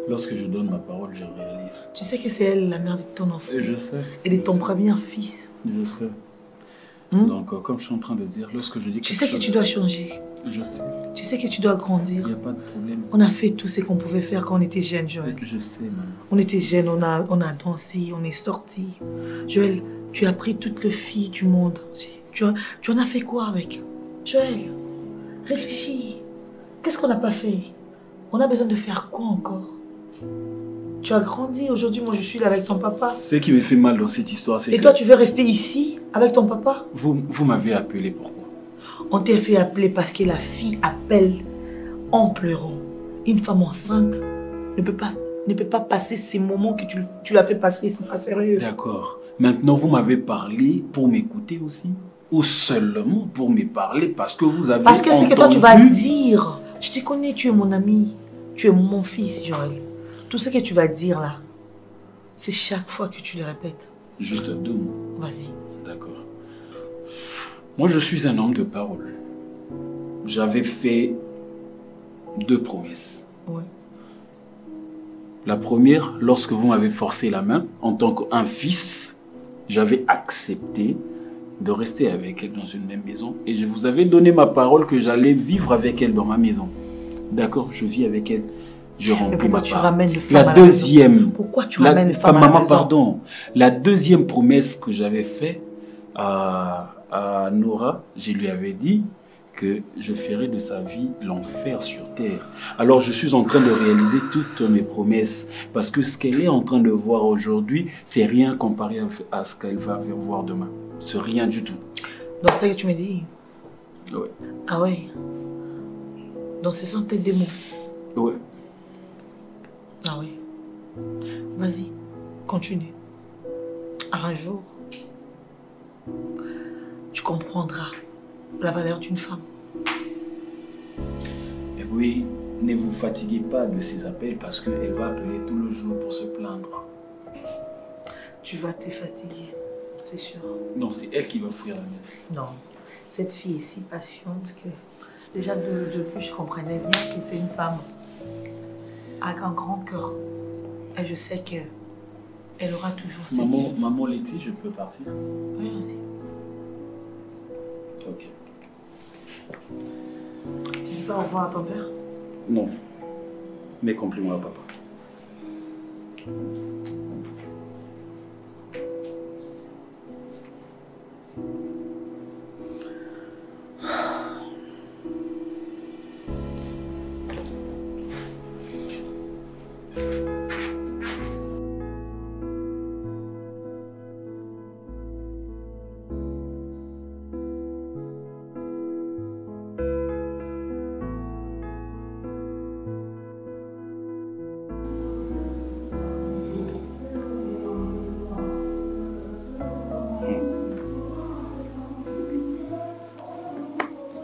Lorsque je donne ma parole, je réalise. Tu sais que c'est elle la mère de ton enfant. Et je sais. Elle est ton premier fils. Je sais. Donc, comme je suis en train de dire, lorsque je dis tu sais que tu dois changer. Je sais. Tu sais que tu dois grandir. Il n'y a pas de problème. On a fait tout ce qu'on pouvait faire quand on était jeunes, Joël. Je sais, maman. On était jeunes, on a dansé, on est sortis. Joël, tu as pris toutes les filles du monde. Tu en as fait quoi avec? Joël, réfléchis. Qu'est-ce qu'on n'a pas fait? On a besoin de faire quoi encore? Tu as grandi, aujourd'hui, moi je suis là avec ton papa. Ce qui me fait mal dans cette histoire, c'est que... Et toi, tu veux rester ici avec ton papa? Vous m'avez appelé pourquoi? On t'a fait appeler parce que la fille appelle en pleurant. Une femme enceinte ne peut pas passer ces moments que tu l'as fait passer, c'est pas sérieux. D'accord. Maintenant, vous m'avez parlé pour m'écouter aussi? Ou seulement pour me parler parce que vous avez Parce que c'est que toi, tu vas dire. Je te connais, tu es mon ami. Tu es mon fils, Joël. Tout ce que tu vas dire là, c'est chaque fois que tu le répètes. Juste 2 mots. Vas-y. D'accord. Moi, je suis un homme de parole. J'avais fait 2 promesses. Ouais. La première, lorsque vous m'avez forcé la main, en tant qu'un fils, j'avais accepté de rester avec elle dans une même maison. Et je vous avais donné ma parole que j'allais vivre avec elle dans ma maison. D'accord, je vis avec elle. Je remplis ma part. Pourquoi tu ramènes le femme La deuxième. Pourquoi tu ramènes le femme à la maman, maison? pardon. La deuxième promesse que j'avais faite à Nora, je lui avais dit que je ferai de sa vie l'enfer sur terre. Alors je suis en train de réaliser toutes mes promesses parce que ce qu'elle est en train de voir aujourd'hui, c'est rien comparé à ce qu'elle va voir demain. C'est rien du tout. Donc c'est ce que tu me dis? Oui. Ah ouais. Donc ce sont tes démons? Oui. Ah oui. Vas-y, continue. Un jour, tu comprendras la valeur d'une femme. Et oui, ne vous fatiguez pas de ces appels parce qu'elle va appeler tout le jour pour se plaindre. Tu vas te fatiguer, c'est sûr. Non, c'est elle qui va fuir la mienne. Non, cette fille est si patiente que déjà depuis je comprenais bien que c'est une femme avec un grand cœur. Et je sais qu'elle aura toujours ses Maman Letty, je peux partir? Oui, vas-y. Ok. Tu dis pas au revoir à ton père? Non. Mes compliments à papa.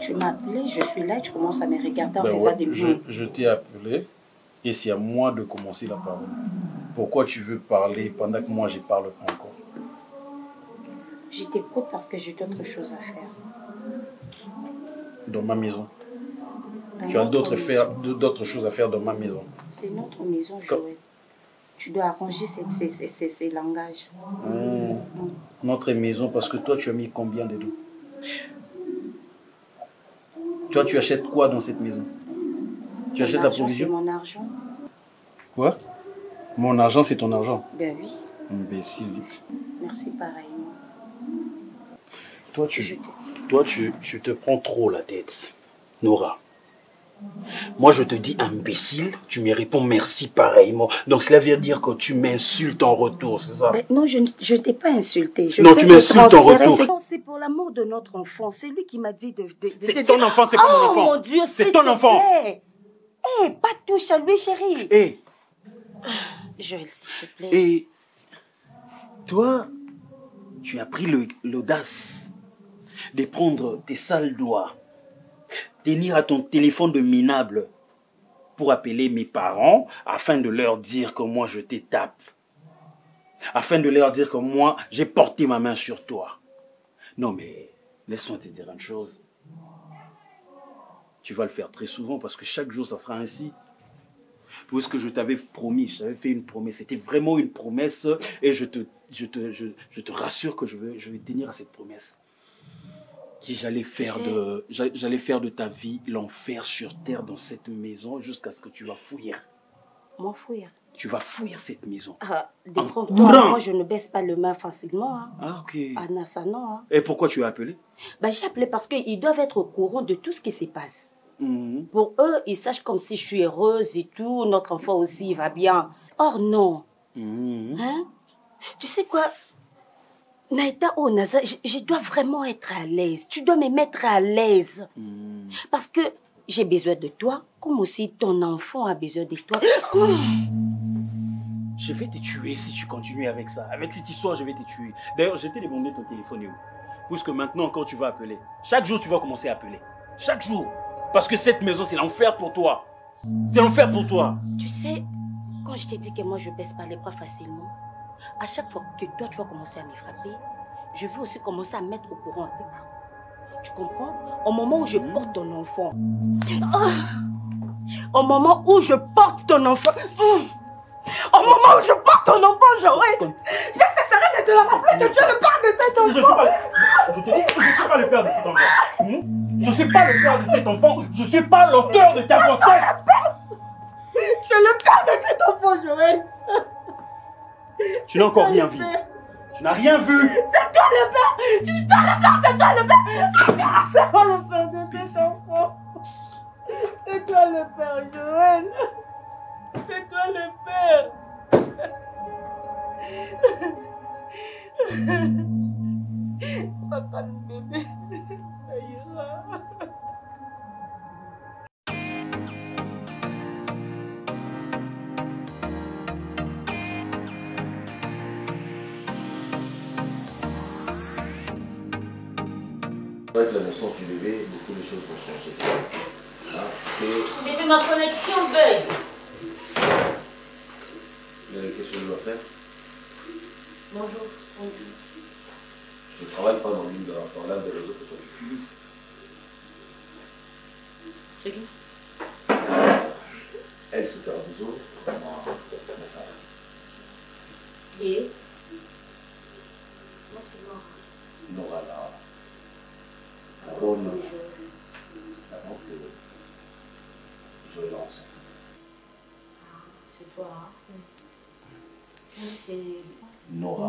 Tu m'as appelé, je suis là, tu commences à me regarder en faisant des bruits. Je t'ai appelé et c'est à moi de commencer la parole. Pourquoi tu veux parler pendant que moi je parle pas encore? Je t'écoute parce que j'ai d'autres choses à faire. Dans ma maison. Dans Tu as notre d'autres choses à faire dans ma maison. C'est notre maison, Joël. Tu dois arranger ces langages. Notre maison, parce que toi, tu as mis combien dedans? Toi, tu achètes quoi dans cette maison? Tu achètes la provision? C'est mon argent. Quoi? Mon argent, c'est ton argent? Ben oui. Imbécile. Merci pareillement. Toi, tu te prends trop la tête, Nora. Moi, je te dis imbécile, tu me réponds merci pareillement. Donc, cela veut dire que tu m'insultes en retour, c'est ça? Mais non, je ne t'ai pas insulté. Non, tu m'insultes en retour. C'est pour l'amour de notre enfant. C'est lui qui m'a dit de... C'est ton enfant, c'est pas mon enfant. Oh mon Dieu, c'est ton enfant. Eh, pas touche à lui, chérie. Eh. Joël, s'il te plaît. Et toi, tu as pris l'audace de prendre tes sales doigts, tenir à ton téléphone de minable pour appeler mes parents afin de leur dire que moi je te tape. Afin de leur dire que moi j'ai porté ma main sur toi. Non mais, laisse-moi te dire une chose. Tu vas le faire très souvent parce que chaque jour ça sera ainsi. Puisque je t'avais promis, je t'avais fait une promesse. C'était vraiment une promesse et je te rassure que je vais tenir à cette promesse. J'allais faire de ta vie l'enfer sur terre dans cette maison jusqu'à ce que tu vas fouiller. Moi, fouiller? Tu vas fouiller cette maison. Ah, détrompe-toi, moi je ne baisse pas le main facilement. Hein. Ah, ok. Ah, non, ça non. Hein. Et pourquoi tu as appelé? Ben, j'ai appelé parce qu'ils doivent être au courant de tout ce qui se passe. Pour eux, ils sachent comme si je suis heureuse et tout, notre enfant aussi il va bien. Or non. Hein? Tu sais quoi? Naïta, oh Naza, je dois vraiment être à l'aise. Tu dois me mettre à l'aise. Parce que j'ai besoin de toi, comme aussi ton enfant a besoin de toi. Je vais te tuer si tu continues avec ça. Avec cette histoire, je vais te tuer. D'ailleurs, je t'ai demandé ton téléphone. Puisque maintenant, quand tu vas appeler, chaque jour, tu vas commencer à appeler. Chaque jour. Parce que cette maison, c'est l'enfer pour toi. C'est l'enfer pour toi. Tu sais, quand je t'ai dit que moi, je baisse pas les bras facilement, à chaque fois que toi, tu vas commencer à me frapper, je veux aussi commencer à mettre au courant tes parents. Tu comprends? Au moment où je porte ton enfant. Au moment où je porte ton enfant. Au moment où je porte ton enfant, Joël. Je cesserai de te le rappeler que tu es le père de cet enfant. Je te dis, je ne suis pas le père de cet enfant. Je ne suis pas le père de cet enfant. Je ne suis pas l'auteur de ta grossesse. Je suis le père de cet enfant, Joël. Tu n'as encore rien vu. Tu n'as rien vu. C'est toi le père. C'est toi le père. C'est toi le père. C'est toi le père de cet enfant. C'est toi le père, Joël. C'est toi le père. Ça calme, bébé. Ça ira. Avec la naissance du bébé, beaucoup de choses vont changer. Mais ma connexion bug. Qu'est-ce que je dois faire? Bonjour. Je ne travaille pas dans l'un des réseaux que toi tu utilises. C'est qui? Elle, c'est Cardozo. Moi, Et moi, c'est Nora. Nora, là. Avant que je lance. C'est toi, hein? C'est Nora.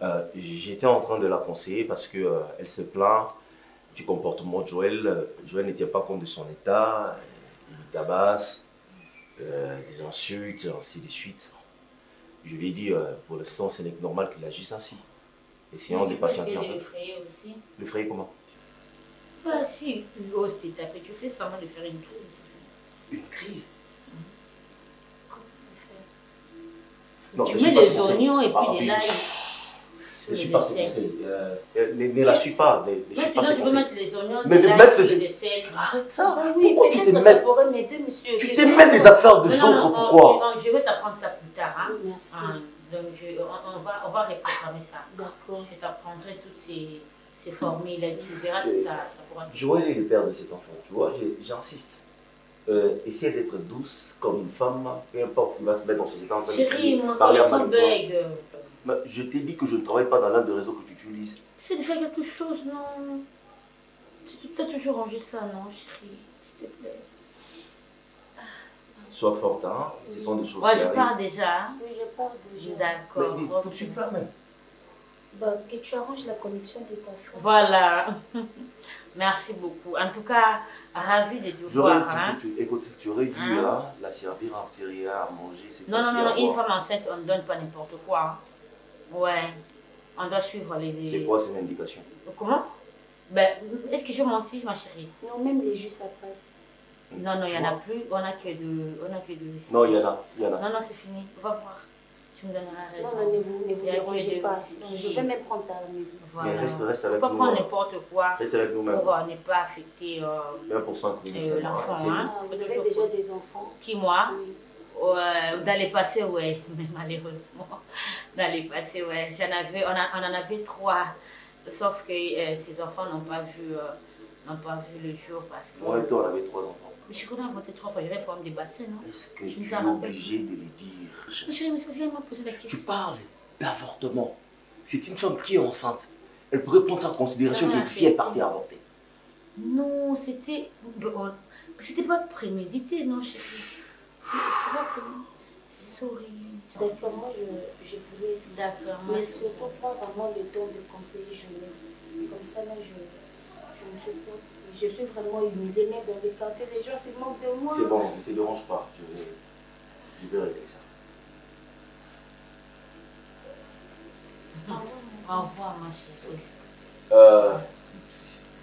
Nora. J'étais en train de la conseiller parce que elle se plaint du comportement de Joël. Joël ne tient pas compte de son état, il tabasse, des insultes, ainsi de suite. Je lui ai dit, pour l'instant, ce n'est que normal qu'il agisse ainsi. Essayons de patienter un peu. Aussi. Le frayer comment? Bah si, tu oses te taper, tu fais semblant de faire une crise. Une crise? Non, tu mets les oignons et puis les l'ail. Ne suis pas ses conseils. Ne la suis pas. Ne suis pas ses tu peux conseils. mettre les oignons, Mais de mettre des... Arrête ça. Pourquoi tu te mêles? Tu te mêles les affaires des autres, pourquoi? Je vais t'apprendre ça plus tard. Hein. Merci. Donc on va reprogrammer ça. D'accord. Je t'apprendrai toutes ces formules, tu verras que ça pourra... Joël est le père de cet enfant, tu vois, j'insiste. essaie d'être douce comme une femme, peu importe qui va se mettre dans ses états en train de Chérie, crier, mon parler à téléphone mal de toi. bug. Mais je t'ai dit que je ne travaille pas dans l'un des réseaux que tu utilises. C'est de faire quelque chose, non? Tu as toujours rangé ça, non, chérie? S'il te plaît. Sois forte, hein. Ce sont des choses Ouais, qui je arrivent. pars déjà. Hein? Oui, je pars déjà. D'accord. Mais tout de suite là même. Bah, que tu arranges la connexion de ta fille. Voilà. Merci beaucoup. En tout cas, ravi de te J'aurais, voir. Hein? écoute, tu aurais dû Hein? la servir à tirer, à manger. C'est Non, non, facile non, à une voir. femme enceinte, on ne donne pas n'importe quoi. Hein. Ouais. On doit suivre les... C'est quoi ces indications? Comment? Ben, est-ce que je mentis, ma chérie? Non, même les jus, ça passe. Non, non, il Tu n'y en a vois? plus. On a que deux. Non, il y en a. Il y en a. Non, non, c'est fini. Va voir. Tu me donneras raison. Non, non, ne vous Il y a que dérangez des pas. whisky. Je vais même prendre ta maison. Voilà. Mais reste On avec ne peut pas nous. prendre n'importe quoi Reste avec nous-mêmes. pour ne pas affecter Même pour 5 minutes. ça va. l'enfant. C'est- Hein? Ah, vous avez déjà des enfants. Qui, moi? Oui. Dans les passés, ouais, mais malheureusement, dans les passés, ouais, on en avait 3, sauf que ces enfants n'ont pas vu le jour parce que... Moi et toi, on avait 3 enfants. Mais je connais voté 3 fois, j'avais problème de bassin, non? Est-ce que Je tu me es rappelle. obligé de les dire? Mais chérie, mais c'est parce qu'elle m'a posé la question. Tu parles d'avortement. C'est une femme qui est enceinte. Elle pourrait prendre ça en considération Ah, que si elle partait avorter. Non, c'était pas prémédité, non, chérie. C'est pas prémédité. Sorry. D'accord, moi, je voulais... D'accord, Mais merci. surtout pas vraiment le temps de conseiller Joël. Comme ça, là, je suis vraiment humiliée. Même dans les quartiers, les gens se moquent de moi. C'est bon, ne te dérange pas. Je vais régler ça. Au revoir, ma chérie.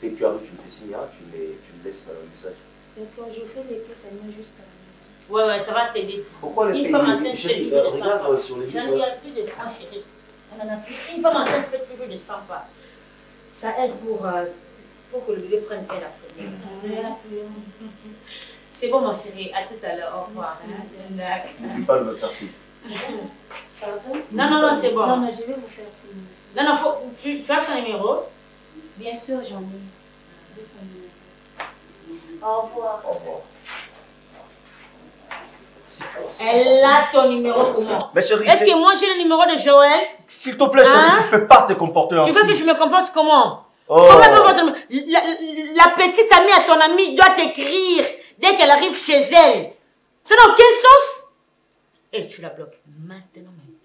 Dès que tu arrives, tu me fais signe, hein, tu me laisses un message. D'accord, je fais les courses à moi juste à la maison. Ouais, ouais, ça va t'aider. Pourquoi les Une femme enceinte fait chérie, toujours des regarde sympas. sur les Il n'y livres. a plus de francs, chérie. On en a plus. Une femme enceinte fait toujours des sympas. Ça aide pour que le bébé prenne elle après. Il y en a plus. C'est bon, ma chérie. À tout à l'heure. Au revoir. D'accord. N'oublie pas de me faire signe. Pardon? Non, non, non, c'est bon. Non, non, je vais vous faire signe. Non, non, tu as son numéro? Bien sûr, j'en ai. J'ai son numéro. Au revoir. Au revoir. C'est quoi ça? Elle a ton numéro comment? Mais chérie, Est-ce que moi j'ai le numéro de Joël? s'il te plaît, chérie, Hein? tu peux pas te comporter ainsi. Tu veux que je me comporte comment? Oh. Comment peut votre... la petite amie à ton ami doit t'écrire dès qu'elle arrive chez elle. Ça n'a aucun sens. Et tu la bloques. Maintenant même.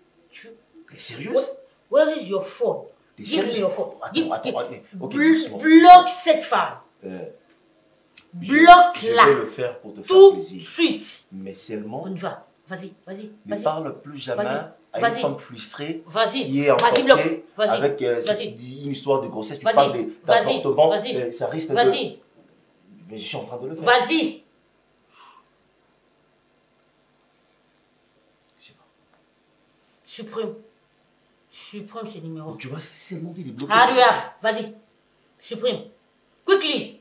T'es sérieuse? Where is your phone? T'es Give me sérieuse? your phone. Attends, ok, Bloque cette femme. Je Bloque-la. vais le faire pour te faire Tout de plaisir. suite. Mais seulement, On y va. Vas-y, vas-y, ne vas-y. parle plus jamais Vas-y, à une vas-y. femme frustrée Vas-y, qui est vas-y, bloque. emportée Vas-y, avec vas-y. une histoire de grossesse. Tu Vas-y, parles vas-y, d'avortement, vas-y. ça risque de... Vas-y, Mais je suis en train de le faire. vas-y. Je sais pas. Supprime. Supprime ce numéro. Tu vois, c'est seulement dit, il est bloqué. Hurry up. Vas-y. Supprime. Quickly.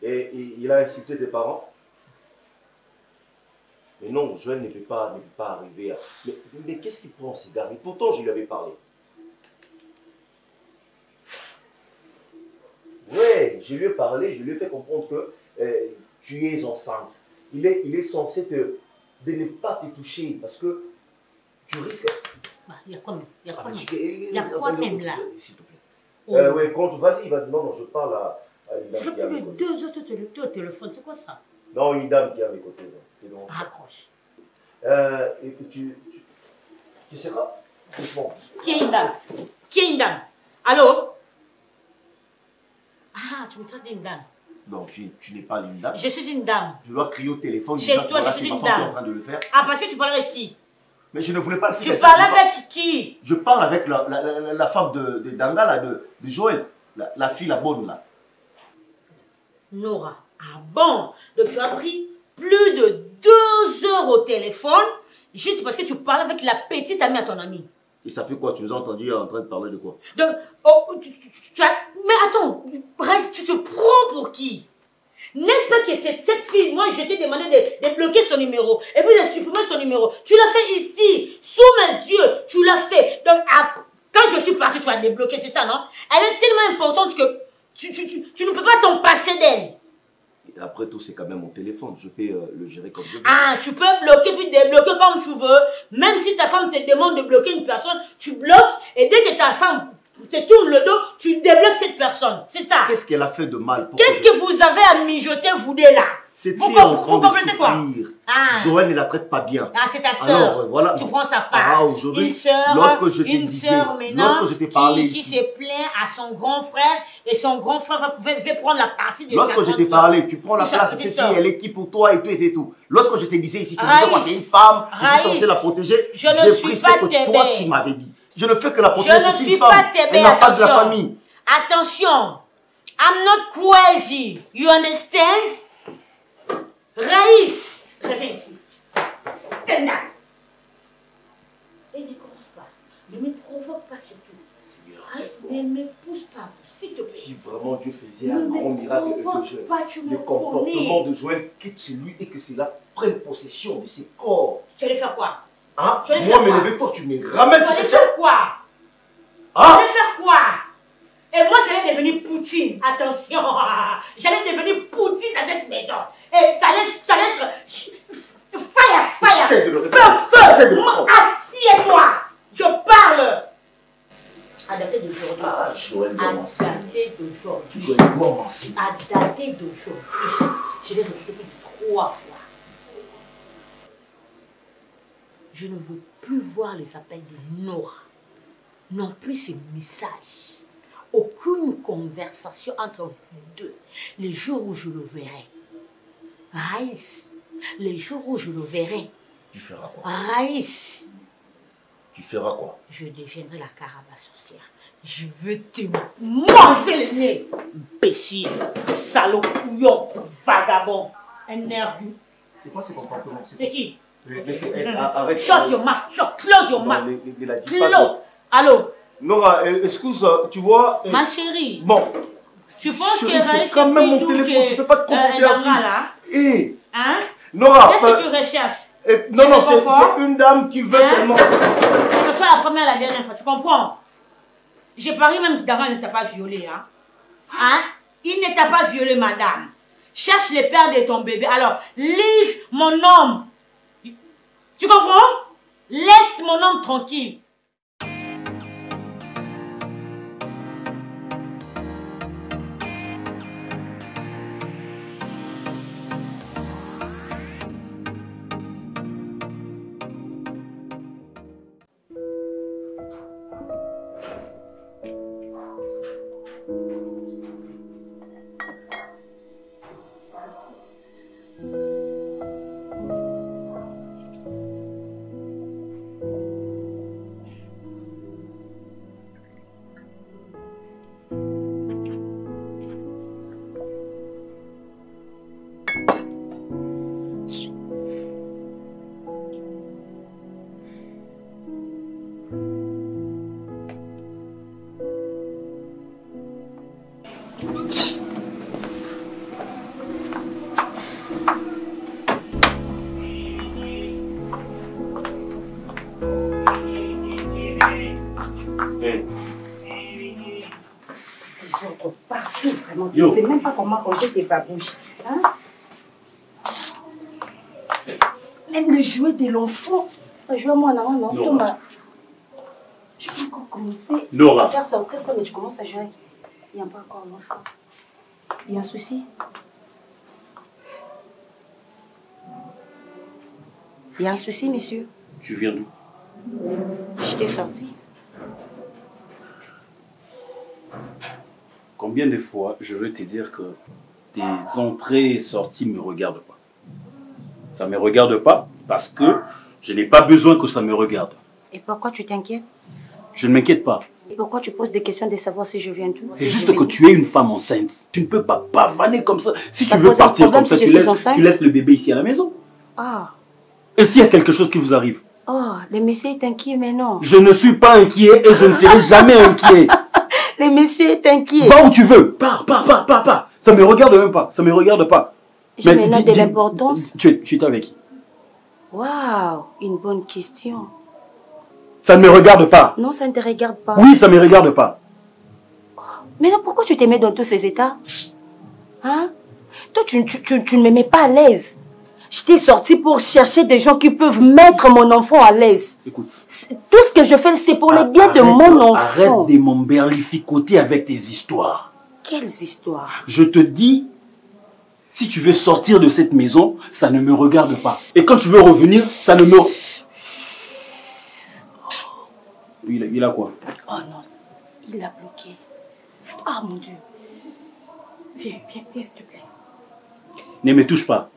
Et il a insulté tes parents. Mais non, Joël ne peut pas arriver à... Mais qu'est-ce qu'il prend, ces gars? Et pourtant, je lui avais parlé. Ouais, je lui ai parlé, je lui ai fait comprendre que tu es enceinte. Il est censé de ne pas te toucher parce que tu risques... Il y a quoi même? Il y a quoi Ah, même? il y a quoi même là? S'il te plaît. Oh. Ouais, vas-y, non, je parle à une Ça dame fait qui est à plus mes de côtés. 2 heures que tu es au téléphone. C'est quoi ça? Non, une dame qui est à mes côtés. Donc. Raccroche. Et que tu sais quoi? Doucement. Qui est une dame? Qui est une dame? Allô? Ah, tu me traites d'une dame. Non, tu n'es pas une dame. Je suis une dame. Je dois crier au téléphone. Chez disant que toi, voilà, je suis c'est ma une femme qui est dame. en train de le faire. Ah, parce que tu parles avec qui? Mais je ne voulais pas laisser Tu personne. parles avec qui? Je parle avec la femme de Danga, là, de Joël. La fille, la bonne, là. Nora. Ah bon? Donc tu as pris plus de 2 heures au téléphone juste parce que tu parles avec la petite amie à ton ami. Et ça fait quoi? Tu nous as entendu en train de parler de quoi? Donc, oh, tu as... Mais attends, reste, tu te prends pour qui? N'est-ce pas que cette fille, moi je t'ai demandé de bloquer son numéro et puis de supprimer son numéro. Tu l'as fait ici, sous mes yeux, tu l'as fait. Donc quand je suis partie, tu vas débloquer, c'est ça, non? Elle est tellement importante que tu ne peux pas t'en passer d'elle. Après tout, c'est quand même mon téléphone. Je peux le gérer comme je veux. Ah, tu peux bloquer puis débloquer comme tu veux. Même si ta femme te demande de bloquer une personne, tu bloques et dès que ta femme te tourne le dos, tu débloques cette personne. C'est ça. Qu'est-ce qu'elle a fait de mal? Qu'est-ce que vous avez à mijoter, vous deux là? Cette fille est en train de complétez quoi? Ah. Joël ne la traite pas bien. Ah, c'est ta soeur. Alors, voilà. Tu prends sa part. Ah, aujourd'hui, une soeur maintenant lorsque je t'ai parlé qui ici, se plaint à son grand frère et son grand frère va prendre la partie de lorsque je t'ai parlé, tu prends la place de cette fille, elle est qui pour toi et tout et tout. Lorsque je te disais ici, tu me disais quoi, c'est une femme, je suis censé la protéger. J'ai pris ce que toi tu m'avais dit. Je ne fais que la protéger, c'est une femme. Elle n'a pas de la famille. Attention, I'm not crazy. You understand? Raïs, reviens ici. Tenda. Et ne commence pas. Ne me provoque pas surtout. Raïs, ne me pousse pas, s'il te plaît. Si vraiment Dieu faisait un grand miracle que le comportement de Joël quitte chez lui et que cela prenne possession de ses corps. Tu allais faire quoi? Hein? Moi, mais levez-toi, tu me ramènes sur cette chaise. Tu allais faire quoi? Tu allais faire quoi? Et moi, j'allais devenir Poutine. Attention, j'allais devenir Poutine dans cette maison. Et ça allait être fire. Feu. Assieds-toi. Je parle. À dater d'aujourd'hui. Ah, Joël doit mentir. À dater d'aujourd'hui. Joël doit mentir. À dater d'aujourd'hui. Je l'ai répété 3 fois. Je ne veux plus voir les appels de Nora. Non plus ces messages. Aucune conversation entre vous deux. Les jours où je le verrai. Raïs, les jours où je le verrai. Tu feras quoi? Raïs. Tu feras quoi? Je deviendrai la caraba sorcière. Je veux te manger le nez. Imbécile, salaud, couillon, vagabond, énergie. C'est quoi ce comportement? C'est qui? Arrête. Shut your mouth, close your mouth. Close. Allô? Nora, excuse, tu vois. Ma chérie. Bon. Tu penses que c'est quand même mon téléphone, tu peux pas te comporter ainsi. Et. Hein? Nora. Qu'est-ce que tu recherches? Non, c'est une dame qui veut seulement. Que ce soit la première et la dernière fois, tu comprends? J'ai parié même qu'avant il ne t'a pas violé, hein? Il ne t'a pas violé, madame. Cherche le père de ton bébé. Alors, livre mon homme. Tu comprends? Laisse mon homme tranquille. Partout, vraiment. Tu ne sais même pas comment ranger tes babouches. Hein? Même le jouet de l'enfant. Jouer moi, non. Je vais encore commencer à faire sortir ça, mais tu commences à jouer. Il n'y a pas encore l'enfant. Il y a un souci. Il y a un souci, monsieur. Tu viens d'où? Je t'ai sorti. Combien de fois je veux te dire que tes entrées et sorties ne me regardent pas? Ça ne me regarde pas parce que je n'ai pas besoin que ça me regarde. Et pourquoi tu t'inquiètes? Je ne m'inquiète pas. Et pourquoi tu poses des questions de savoir si je viens d'où? C'est juste que tu es une femme enceinte. Tu ne peux pas pavaner comme ça. Si tu veux partir comme ça, tu laisses le bébé ici à la maison. Ah. Et s'il y a quelque chose qui vous arrive? Oh, le monsieur est inquiet, mais non. Je ne suis pas inquiet et je ne serai jamais inquiet. Le monsieur est inquiet. Va où tu veux. Pars. Ça Ça me regarde même pas. Ça me regarde pas. J'ai maintenant de l'importance. Tu étais avec qui? Waouh, une bonne question. Ça ne me regarde pas. Non, ça ne te regarde pas. Oui, ça ne me regarde pas. Mais non, pourquoi tu te mets dans tous ces états? Hein? Toi, tu ne me mets pas à l'aise. Je t'ai sorti pour chercher des gens qui peuvent mettre mon enfant à l'aise. Écoute. Tout ce que je fais, c'est pour le bien de mon enfant. Arrête de m'emberlificoter avec tes histoires. Quelles histoires? Je te dis, si tu veux sortir de cette maison, ça ne me regarde pas. Et quand tu veux revenir, ça ne me... Il a quoi? Oh non, il a bloqué. Ah mon Dieu. Viens, s'il te plaît. Ne me touche pas.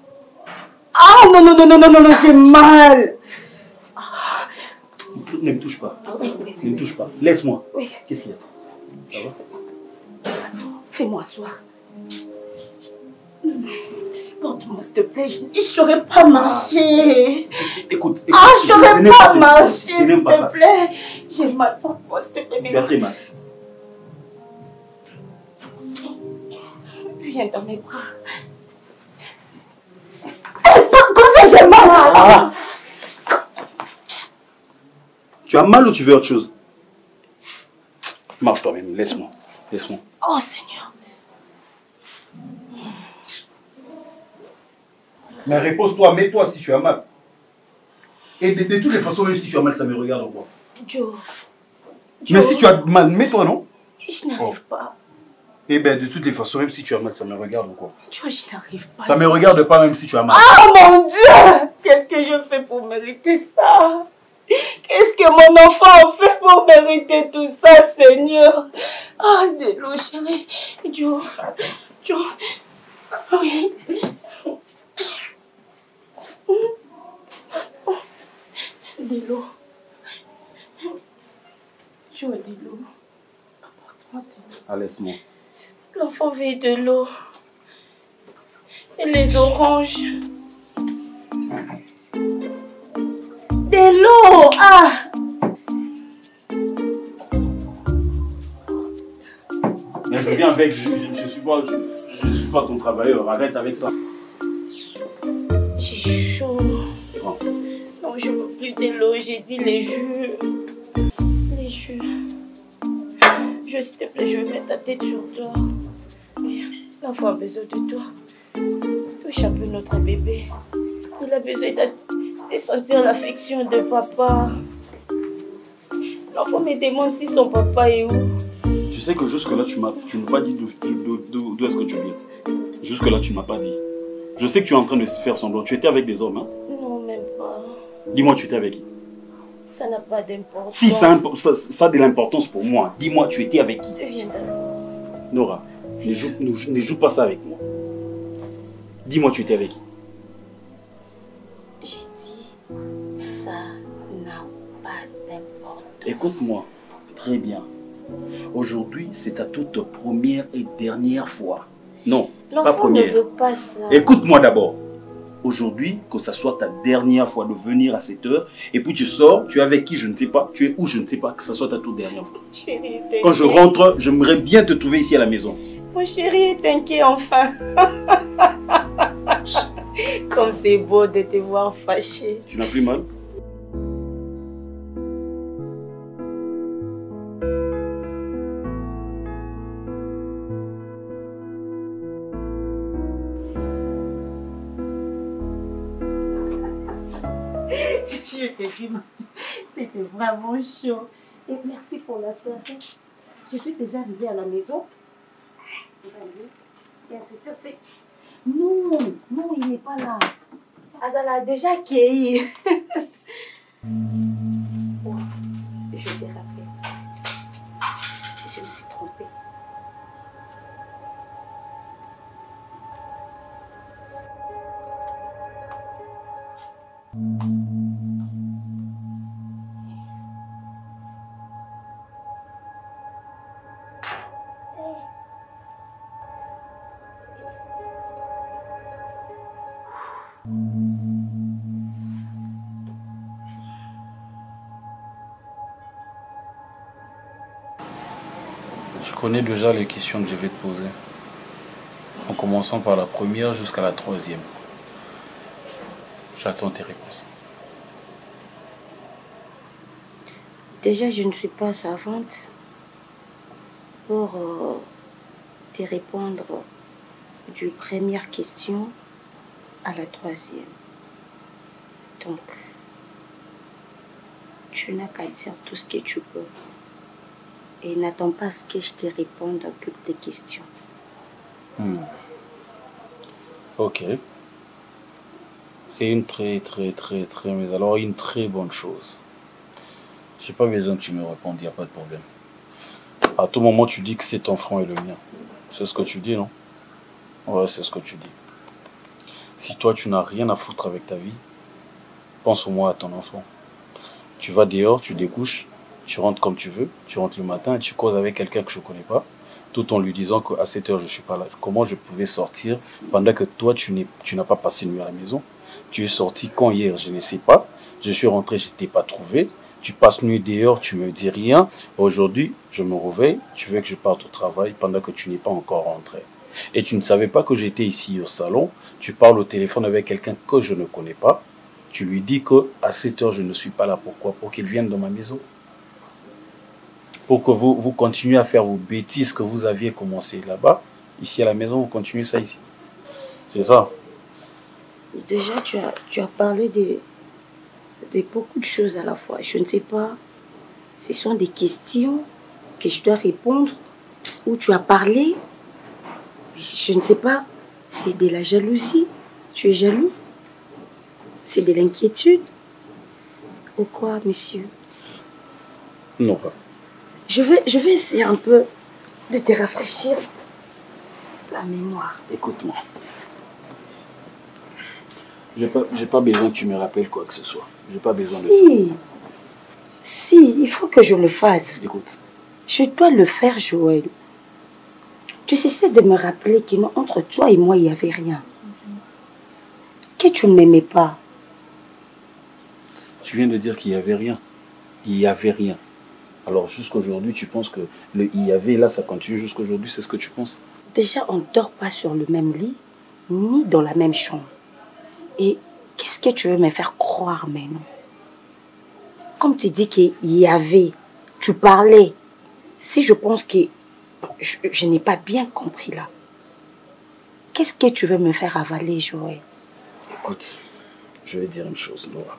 Ah non, non, non, non, non, non, non, j'ai mal. Ne me touche pas. Oui. Ne me touche pas. Laisse-moi. Oui. Qu'est-ce qu'il y a? Ça va? Attends, fais-moi asseoir. Porte-moi, s'il te plaît. Je ne saurais pas marcher. Écoute. Ah, je ne saurais pas marcher, s'il te plaît. J'ai mal. Porte-moi, s'il te plaît. Tu as très mal. Viens dans mes bras. Comme ça, j'ai mal. Ah. Tu as mal ou tu veux autre chose? Marche toi-même, laisse-moi. Laisse-moi. Oh Seigneur. Mais repose-toi, mets-toi si tu as mal. Et de toutes les façons, même si tu as mal, ça me regarde quoi. Joe. Mais si tu as mal, mets-toi, non? Je n'arrive pas. Eh bien, de toutes les façons, même si tu as mal, ça me regarde ou quoi? Joe, je n'arrive pas. Ça me regarde pas même si tu as mal. Oh mon Dieu! Qu'est-ce que je fais pour mériter ça? Qu'est-ce que mon enfant fait pour mériter tout ça, Seigneur? Ah, de l'eau, chérie. Joe. Oui. De l'eau. Joe, de l'eau. Apporte-moi de l'eau. Ah, laisse-moi. L'enfant veut de l'eau. Et les oranges. De l'eau! Ah! Mais je viens avec, je suis pas ton travailleur, arrête avec ça. J'ai chaud. Oh. Non, je veux plus de l'eau, j'ai dit les jus. Les jus. S'il te plaît, je vais mettre ta tête sur toi. Viens, l'enfant a besoin de toi. Touche un peu notre bébé. Il a besoin de sentir l'affection de papa. L'enfant me demande si son papa est où. Tu sais que jusque-là, tu ne m'as pas dit d'où est-ce que tu viens. Jusque-là, tu ne m'as pas dit. Je sais que tu es en train de faire semblant. Tu étais avec des hommes, hein? Non, même pas. Dis-moi, tu étais avec qui? Ça n'a pas d'importance. Si, ça a de l'importance pour moi. Dis-moi, tu étais avec qui? Viens d'abord. Nora, ne joue pas ça avec moi. Dis-moi, tu étais avec qui? J'ai dit, ça n'a pas d'importance. Écoute-moi, très bien. Aujourd'hui, c'est ta toute première et dernière fois. Non, pas première. Ne veut pas ça. Écoute-moi d'abord. Aujourd'hui, que ça soit ta dernière fois de venir à cette heure, et puis tu sors, tu es avec qui, je ne sais pas, tu es où, je ne sais pas, que ça soit ta toute dernière fois. Chérie, quand je rentre, j'aimerais bien te trouver ici à la maison. Mon chéri, t'inquiète enfin. Comme c'est beau de te voir fâché. Tu n'as plus mal? Je te dis, c'était vraiment chaud. Et merci pour la soirée. Je suis déjà arrivée à la maison. Et à cette heure, c'est... Non, non, il n'est pas là. Azala a déjà accueilli. Oh, je t'ai rappelé. Je me suis trompée. Je connais déjà les questions que je vais te poser. en commençant par la première jusqu'à la troisième. J'attends tes réponses. Déjà, je ne suis pas savante pour te répondre du première question à la troisième. Donc, tu n'as qu'à dire tout ce que tu peux. Et n'attends pas à ce que je te réponde à toutes tes questions. Ok. C'est une mais alors une très bonne chose. J'ai pas besoin que tu me répondes, il n'y a pas de problème. À tout moment, tu dis que cet enfant est le mien. C'est ce que tu dis, non? Ouais, c'est ce que tu dis. Si toi, tu n'as rien à foutre avec ta vie, pense au moins à ton enfant. Tu vas dehors, tu découches, tu rentres comme tu veux, tu rentres le matin et tu causes avec quelqu'un que je ne connais pas, tout en lui disant qu'à 7 heures, je ne suis pas là. Comment je pouvais sortir pendant que toi, tu n'as pas passé une nuit à la maison? Tu es sorti quand hier? Je ne sais pas. Je suis rentré, je ne t'ai pas trouvé. Tu passes nuit dehors, tu me dis rien. Aujourd'hui, je me réveille, tu veux que je parte au travail pendant que tu n'es pas encore rentré. Et tu ne savais pas que j'étais ici au salon. Tu parles au téléphone avec quelqu'un que je ne connais pas. Tu lui dis qu'à 7 heures, je ne suis pas là. Pourquoi? Pour qu'il vienne dans ma maison. Pour que vous continuez à faire vos bêtises que vous aviez commencé là-bas. Ici à la maison, vous continuez ça ici. C'est ça. Déjà, tu as parlé de beaucoup de choses à la fois. Je ne sais pas, ce sont des questions que je dois répondre ou tu as parlé. Je ne sais pas, c'est de la jalousie. Tu es jaloux? C'est de l'inquiétude? Ou quoi, monsieur? Non. Je vais essayer un peu de te rafraîchir la mémoire. Écoute-moi. J'ai pas besoin que tu me rappelles quoi que ce soit. J'ai pas besoin de ça. Si, il faut que je le fasse. Écoute. Je dois le faire, Joël. Tu cessais de me rappeler qu'entre toi et moi, il n'y avait rien. Que tu ne m'aimais pas. Tu viens de dire qu'il n'y avait rien. Il n'y avait rien. Alors jusqu'aujourd'hui, tu penses que le il y avait là, ça continue jusqu'aujourd'hui, c'est ce que tu penses? Déjà, on ne dort pas sur le même lit, ni dans la même chambre. Et qu'est-ce que tu veux me faire croire maintenant? Comme tu dis qu'il y avait, tu parlais. Si je pense que je n'ai pas bien compris là, qu'est-ce que tu veux me faire avaler, Joël? Écoute, je vais dire une chose, Laura.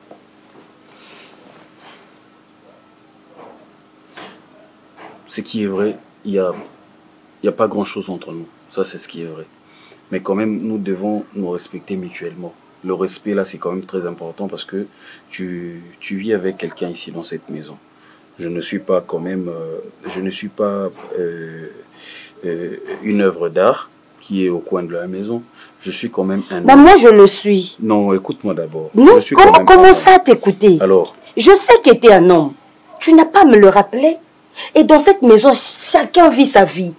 Ce qui est vrai, il y a pas grand-chose entre nous. Ça, c'est ce qui est vrai. Mais quand même, nous devons nous respecter mutuellement. Le respect, là, c'est quand même très important parce que tu vis avec quelqu'un ici dans cette maison. Je ne suis pas quand même... je ne suis pas une œuvre d'art qui est au coin de la maison. Je suis quand même un homme. Moi, je le suis. Non, écoute-moi d'abord. Non, comment ça t'écouter? Alors? Je sais que tu es un homme. Tu n'as pas à me le rappeler. Et dans cette maison, chacun vit sa vie.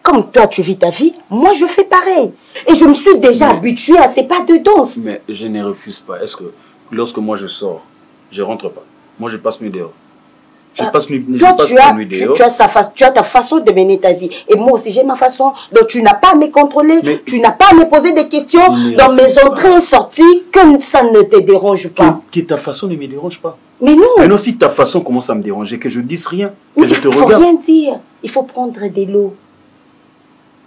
Comme toi, tu vis ta vie, moi, je fais pareil. Et je me suis déjà habituée à ces pas de danse. Mais je ne refuse pas. Est-ce que lorsque moi je sors, je rentre pas? Moi, je passe nuit dehors. Je passe nuit dehors. Tu as ta façon de mener ta vie. Et moi aussi, j'ai ma façon. Donc, tu n'as pas à me contrôler. Tu n'as pas à me poser des questions dans mes entrées et sorties, comme ça ne te dérange pas. Que ta façon ne me dérange pas. Mais non. Mais non, si ta façon commence à me déranger, que je dise rien, que je te regarde. Il ne faut rien dire. Il faut prendre de l'eau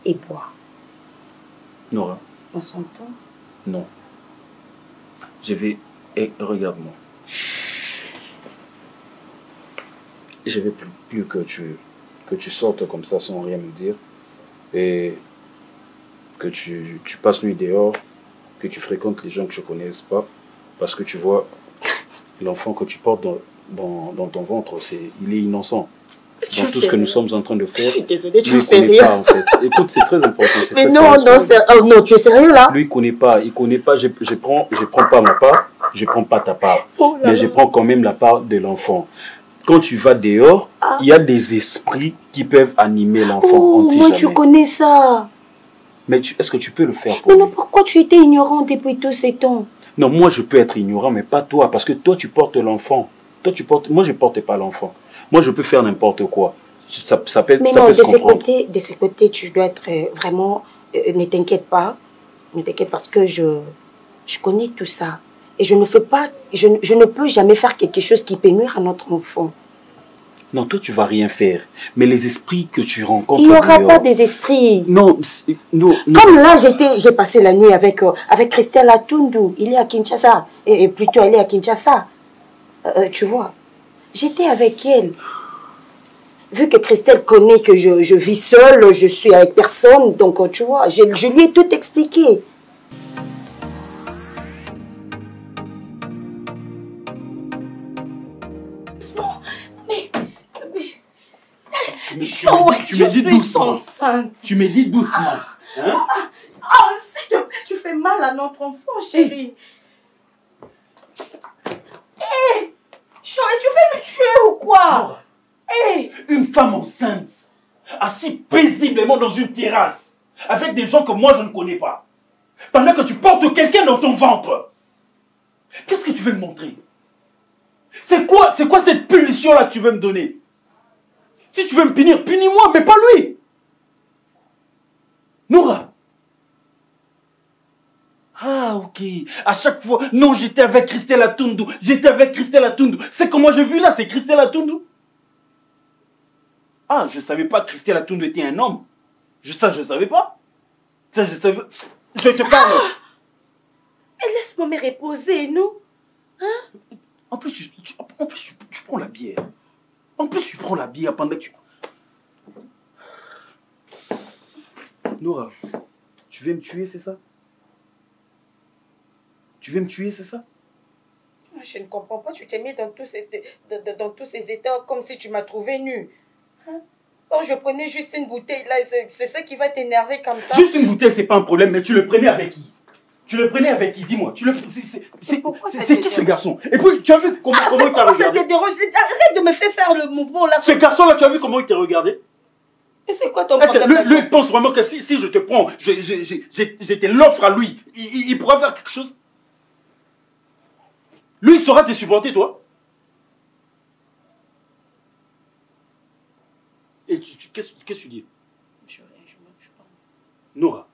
et boire. Nora. On s'entend? Non. Je vais... regarde-moi. Je vais plus que tu sortes comme ça sans rien me dire. Et que tu passes nuit dehors, que tu fréquentes les gens que je ne connaisse pas. Parce que tu vois, l'enfant que tu portes dans ton ventre, il est innocent. Dans tout ce que nous sommes en train de faire. Je suis désolée, tu me fais rire. En fait. Écoute, c'est très important. Mais non, tu es sérieux là? Lui, il connaît pas, je prends pas ma part, je prends pas ta part. Oh mais je prends quand même la part de l'enfant. Quand tu vas dehors, il y a des esprits qui peuvent animer l'enfant. Oh, moi, tu connais ça. Mais est-ce que tu peux le faire pour Mais lui? non, pourquoi tu étais ignorant depuis tous ces temps? Non, moi, je peux être ignorant, mais pas toi. Parce que toi, tu portes l'enfant. Moi, je ne porte pas l'enfant. Moi, je peux faire n'importe quoi. Ça peut mais non, de ce côté, tu dois être vraiment Ne t'inquiète pas. Ne t'inquiète parce que je connais tout ça. Et je ne peux jamais faire quelque chose qui peut nuire à notre enfant. Non, toi, tu vas rien faire. Mais les esprits que tu rencontres... Il n'y aura pas des esprits. Non, non. Comme là, j'ai passé la nuit avec Christelle Atundu. Il est à Kinshasa. Et plutôt, elle est à Kinshasa. Tu vois. J'étais avec elle. Vu que Christelle connaît que je vis seule, je suis avec personne. Donc, tu vois, je lui ai tout expliqué. Tu me dis doucement. Enceinte. Tu me dis doucement. Hein? Oh, s'il te plaît, tu fais mal à notre enfant, chérie. Hé, tu veux le tuer ou quoi? Hé. Une femme enceinte, assise paisiblement dans une terrasse, avec des gens que moi je ne connais pas, pendant que tu portes quelqu'un dans ton ventre. Qu'est-ce que tu veux me montrer? C'est quoi cette punition-là que tu veux me donner? Si tu veux me punir, punis-moi, mais pas lui. Noura. Ah, ok. À chaque fois, non, j'étais avec Christelle Atundu. C'est que moi j'ai vu là, c'est Christelle Atundu. Ah, je ne savais pas que Christelle Atundu était un homme. Ça, je ne savais pas. Ça, je savais... Je te parle. Mais laisse-moi me reposer, non? Hein? En plus, tu prends la bière. En plus, tu prends la bière pendant que tu... Noura, tu veux me tuer, c'est ça? Tu veux me tuer, c'est ça? Je ne comprends pas, tu t'es mis dans tous ces états comme si tu m'as trouvé nue. Hein? Oh, je prenais juste une bouteille, là, c'est ça qui va t'énerver comme ça. Juste une bouteille, c'est pas un problème, mais tu le prenais avec qui? Tu le prenais avec qui? Dis-moi. C'est qui ce garçon? Et puis, tu as vu comment il t'a regardé? Arrête de me faire le mouvement là. Ce garçon-là, tu as vu comment il t'a regardé? Et c'est quoi ton problème? Lui, il pense vraiment que si je te prends, je te l'offre à lui, il pourra faire quelque chose? Lui, il saura te supporter, toi? Et qu'est-ce que tu dis? Je parle. Nora.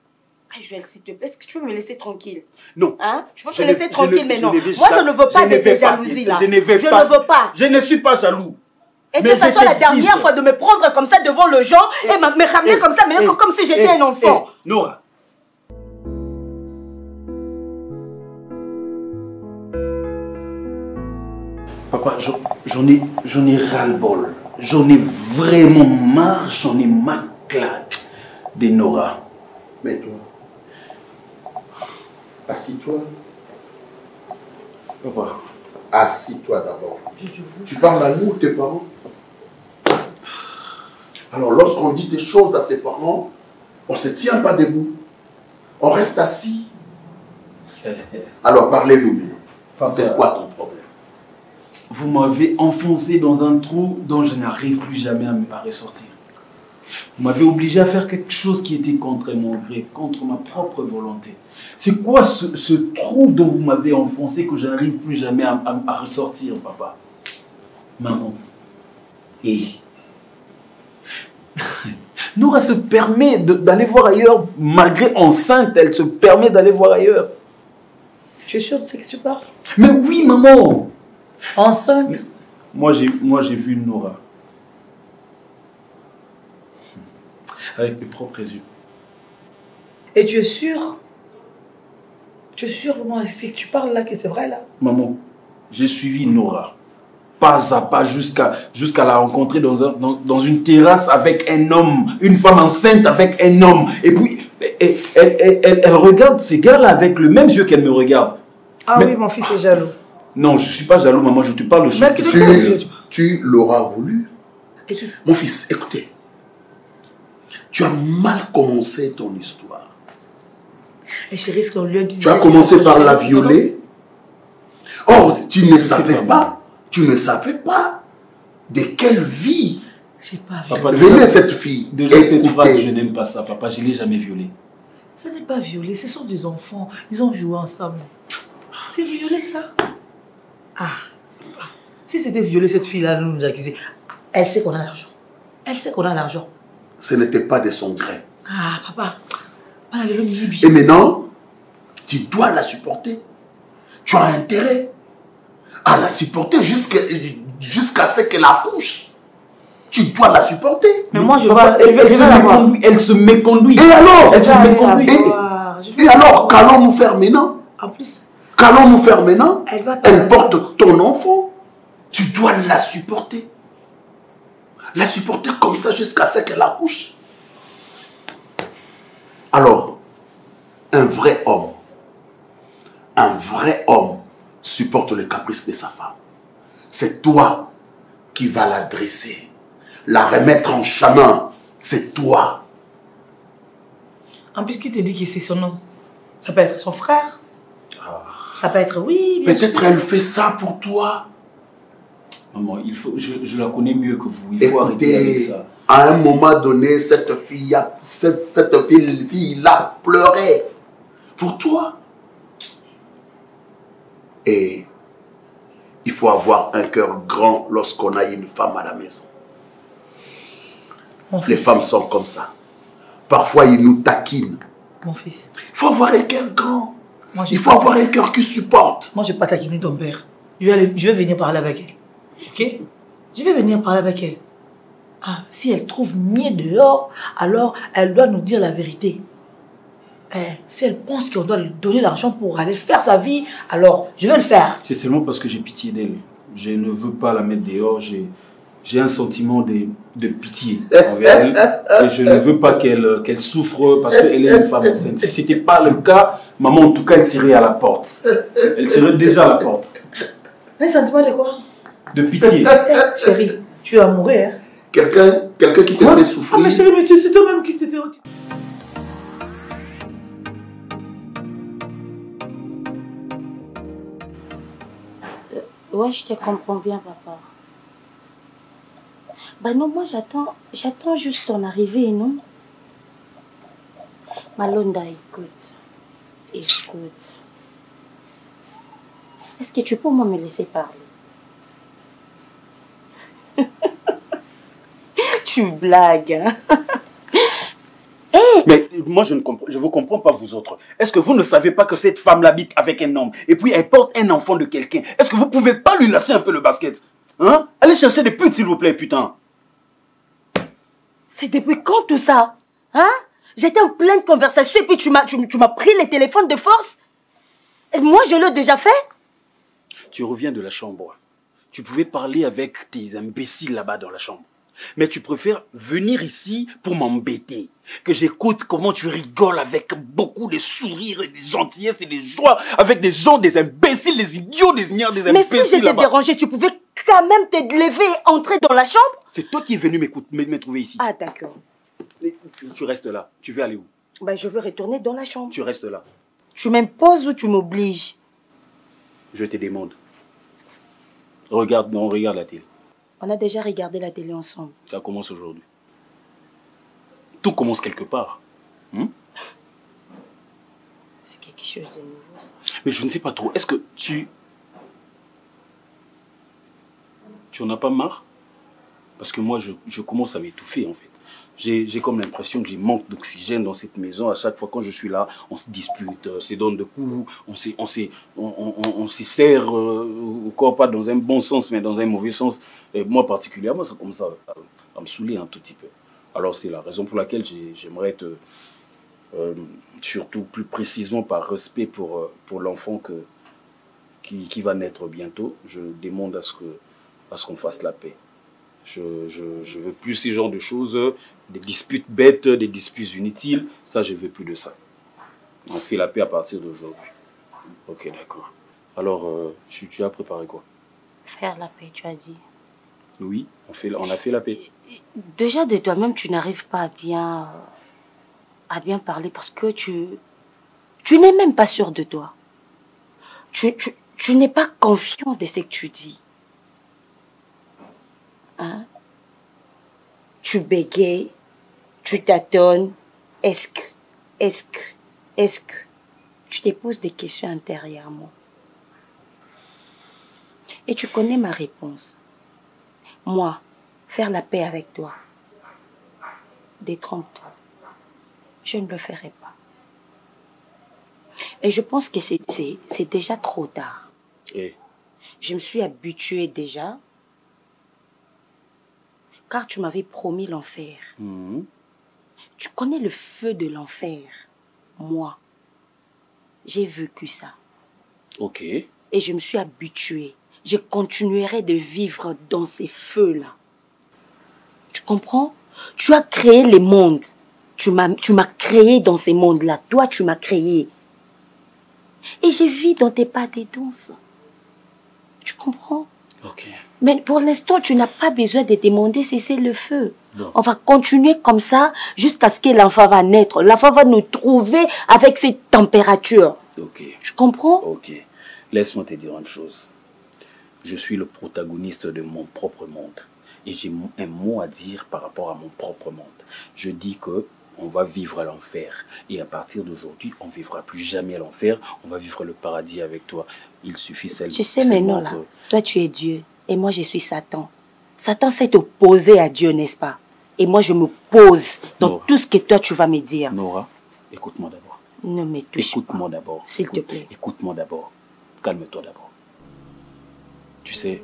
Joël, s'il te plaît, est-ce que tu veux me laisser tranquille? Non. Hein? Tu veux me laisser tranquille, mais non. Moi, je ne veux pas de jalousie, là. Je ne veux pas. Je ne suis pas jaloux. Et que ça soit la dernière fois de me prendre comme ça devant le gens et me ramener comme ça, mais comme si j'étais un enfant. Nora. Papa, j'en ai ras-le-bol. J'en ai vraiment marre, j'en ai ma claque de Nora. Mais toi, assis-toi. Papa. Assis-toi d'abord. Tu parles à nous ou tes parents? Alors, lorsqu'on dit des choses à ses parents, on ne se tient pas debout. On reste assis. Alors, parlez-nous maintenant. C'est quoi ton problème? Vous m'avez enfoncé dans un trou dont je n'arrive plus jamais à ressortir. Vous m'avez obligé à faire quelque chose qui était contre mon gré, contre ma propre volonté. C'est quoi ce trou dont vous m'avez enfoncé que je n'arrive plus jamais à ressortir, papa? Maman. Et Nora se permet d'aller voir ailleurs, malgré enceinte, elle se permet d'aller voir ailleurs. Tu es sûr de ce que tu parles? Mais oui, maman. Enceinte? Moi, j'ai vu Nora. Avec mes propres yeux. Et tu es sûr? Tu es sûr vraiment que tu parles là, que c'est vrai là? Maman, j'ai suivi Nora. Pas à pas jusqu'à la rencontrer dans une terrasse avec un homme. Une femme enceinte avec un homme. Et puis, elle regarde ces gars-là avec le même yeux qu'elle me regarde. Ah mais, oui, mon fils est jaloux. Non, je ne suis pas jaloux, maman. Je te parle de choses. Tu l'auras voulu. Mon fils, écoutez. Tu as mal commencé ton histoire. Et chérie, ce qu'on lui a dit... Tu as commencé par la violer. Or, tu ne savais pas de quelle vie venait cette fille. Déjà, cette phrase, je n'aime pas ça, papa. Je ne l'ai jamais violée. Ça n'est pas violé, ce sont des enfants. Ils ont joué ensemble. C'est violé, ça? Ah. Si c'était violé, cette fille-là nous accusait. Elle sait qu'on a l'argent. Elle sait qu'on a l'argent. Ce n'était pas de son gré. Ah, papa. Et maintenant, tu dois la supporter. Tu as intérêt à la supporter jusqu'à ce qu'elle accouche. Tu dois la supporter. Mais moi, je Papa, vais elle se méconduit. Et alors Elle se méconduit. Et alors, qu'allons-nous faire maintenant? En plus, Qu'allons-nous faire maintenant? elle porte ton enfant. Tu dois la supporter. La supporter comme ça jusqu'à ce qu'elle accouche. Alors, un vrai homme supporte les caprices de sa femme. C'est toi qui vas la dresser, la remettre en chemin. C'est toi. En plus, qui te dit que c'est son nom? Ça peut être son frère. Ça peut être, oui, bien Peut-être sûr. elle fait ça pour toi. Maman, je la connais mieux que vous. Il faut arrêter avec ça. À un moment donné, cette fille-là pleurait pour toi. Et il faut avoir un cœur grand lorsqu'on a une femme à la maison. Les femmes sont comme ça. Parfois, ils nous taquinent. Mon fils. Il faut avoir un cœur grand. Moi, Il faut avoir un cœur qui supporte. Moi, je ne vais pas taquiner ton père. Je vais venir parler avec elle. Ok? Je vais venir parler avec elle. Ah, si elle trouve mieux dehors, alors elle doit nous dire la vérité. Si elle pense qu'on doit lui donner l'argent pour aller faire sa vie, alors je vais le faire. C'est seulement parce que j'ai pitié d'elle. Je ne veux pas la mettre dehors. J'ai un sentiment de pitié envers elle. Et je ne veux pas qu'elle souffre parce qu'elle est une femme enceinte. Si ce n'était pas le cas, maman, en tout cas, elle serait à la porte. Elle serait déjà à la porte. Un sentiment de quoi? De pitié. Chérie, tu es amoureux, hein? Quelqu'un qui te fait souffrir. Ah, mais chérie, mais c'est toi-même qui t'étais... Ouais, je te comprends bien, papa. Bah non, moi j'attends juste son arrivée, non? Malonda, écoute. Est-ce que tu peux moi me laisser parler? Tu blagues, hein? Mais moi, je vous comprends pas, vous autres. Est-ce que vous ne savez pas que cette femme habite avec un homme et puis elle porte un enfant de quelqu'un? Est-ce que vous pouvez pas lui lâcher un peu le basket? Hein? Allez chercher des putes, s'il vous plaît, putain. C'est depuis quand tout ça? Hein? J'étais en pleine conversation et puis tu m'as pris les téléphones de force? Et moi, je l'ai déjà fait? Tu reviens de la chambre. Tu pouvais parler avec tes imbéciles là-bas dans la chambre. Mais tu préfères venir ici pour m'embêter. Que j'écoute comment tu rigoles avec beaucoup de sourires et de gentillesse et de joie avec des gens, des imbéciles, des idiots, des ignares, des imbéciles. Mais si j'étais dérangé, tu pouvais quand même te lever et entrer dans la chambre? C'est toi qui es venu me trouver ici. Ah, d'accord. Tu restes là. Tu veux aller où? Ben, je veux retourner dans la chambre. Tu restes là. Tu m'imposes ou tu m'obliges? Je te demande. Regarde la télé. On a déjà regardé la télé ensemble. Ça commence aujourd'hui. Tout commence quelque part. C'est quelque chose de nouveau, ça. Mais je ne sais pas trop. Est-ce que tu en as pas marre? Parce que moi, je commence à m'étouffer, en fait. J'ai comme l'impression que j'ai manque d'oxygène dans cette maison. À chaque fois quand je suis là, on se dispute, on se donne de coups, on se serre au corps, pas dans un bon sens, mais dans un mauvais sens. Et moi particulièrement, ça commence à me saouler un tout petit peu. Alors c'est la raison pour laquelle j'aimerais te, surtout plus précisément par respect pour l'enfant qui va naître bientôt, je demande à ce qu'on fasse la paix. Je veux plus ces genres de choses, des disputes bêtes, des disputes inutiles. Ça, je veux plus de ça. On fait la paix à partir d'aujourd'hui. Ok, d'accord. Alors, tu as préparé quoi? Faire la paix, tu as dit. Oui, on a fait la paix. Déjà, de toi-même, tu n'arrives pas à bien parler parce que tu n'es même pas sûr de toi. Tu n'es pas confiant de ce que tu dis. Hein? Tu bégayes, tu tâtonnes. Est-ce que tu te poses des questions intérieurement? Et tu connais ma réponse. Moi, faire la paix avec toi, détrompe-toi. Je ne le ferai pas. Et je pense que c'est déjà trop tard. Et Je me suis habituée déjà. Car tu m'avais promis l'enfer. Tu connais le feu de l'enfer. Moi, j'ai vécu ça. ok. Et je me suis habituée. Je continuerai de vivre dans ces feux-là. Tu comprends? Tu as créé les mondes. Tu m'as créé dans ces mondes-là. Toi, tu m'as créé. Et je vis dans tes pas des danses. Tu comprends? Ok. Mais pour l'instant, tu n'as pas besoin de demander si c'est le feu. Bon. On va continuer comme ça jusqu'à ce que l'enfant va naître. L'enfant va nous trouver avec cette température. Ok. Tu comprends? Ok. Laisse-moi te dire une chose. Je suis le protagoniste de mon propre monde. Et j'ai un mot à dire par rapport à mon propre monde. Je dis que on va vivre à l'enfer. Et à partir d'aujourd'hui, on ne vivra plus jamais à l'enfer. On va vivre le paradis avec toi. Il suffit seulement. Tu sais maintenant là, toi tu es Dieu et moi je suis Satan. Satan s'est opposé à Dieu, n'est-ce pas? Et moi je me pose dans Nora. tout ce que toi tu vas me dire. Nora, écoute-moi d'abord. Ne me touche pas. Écoute-moi d'abord. S'il te plaît. Écoute-moi d'abord. Calme-toi d'abord. Tu sais,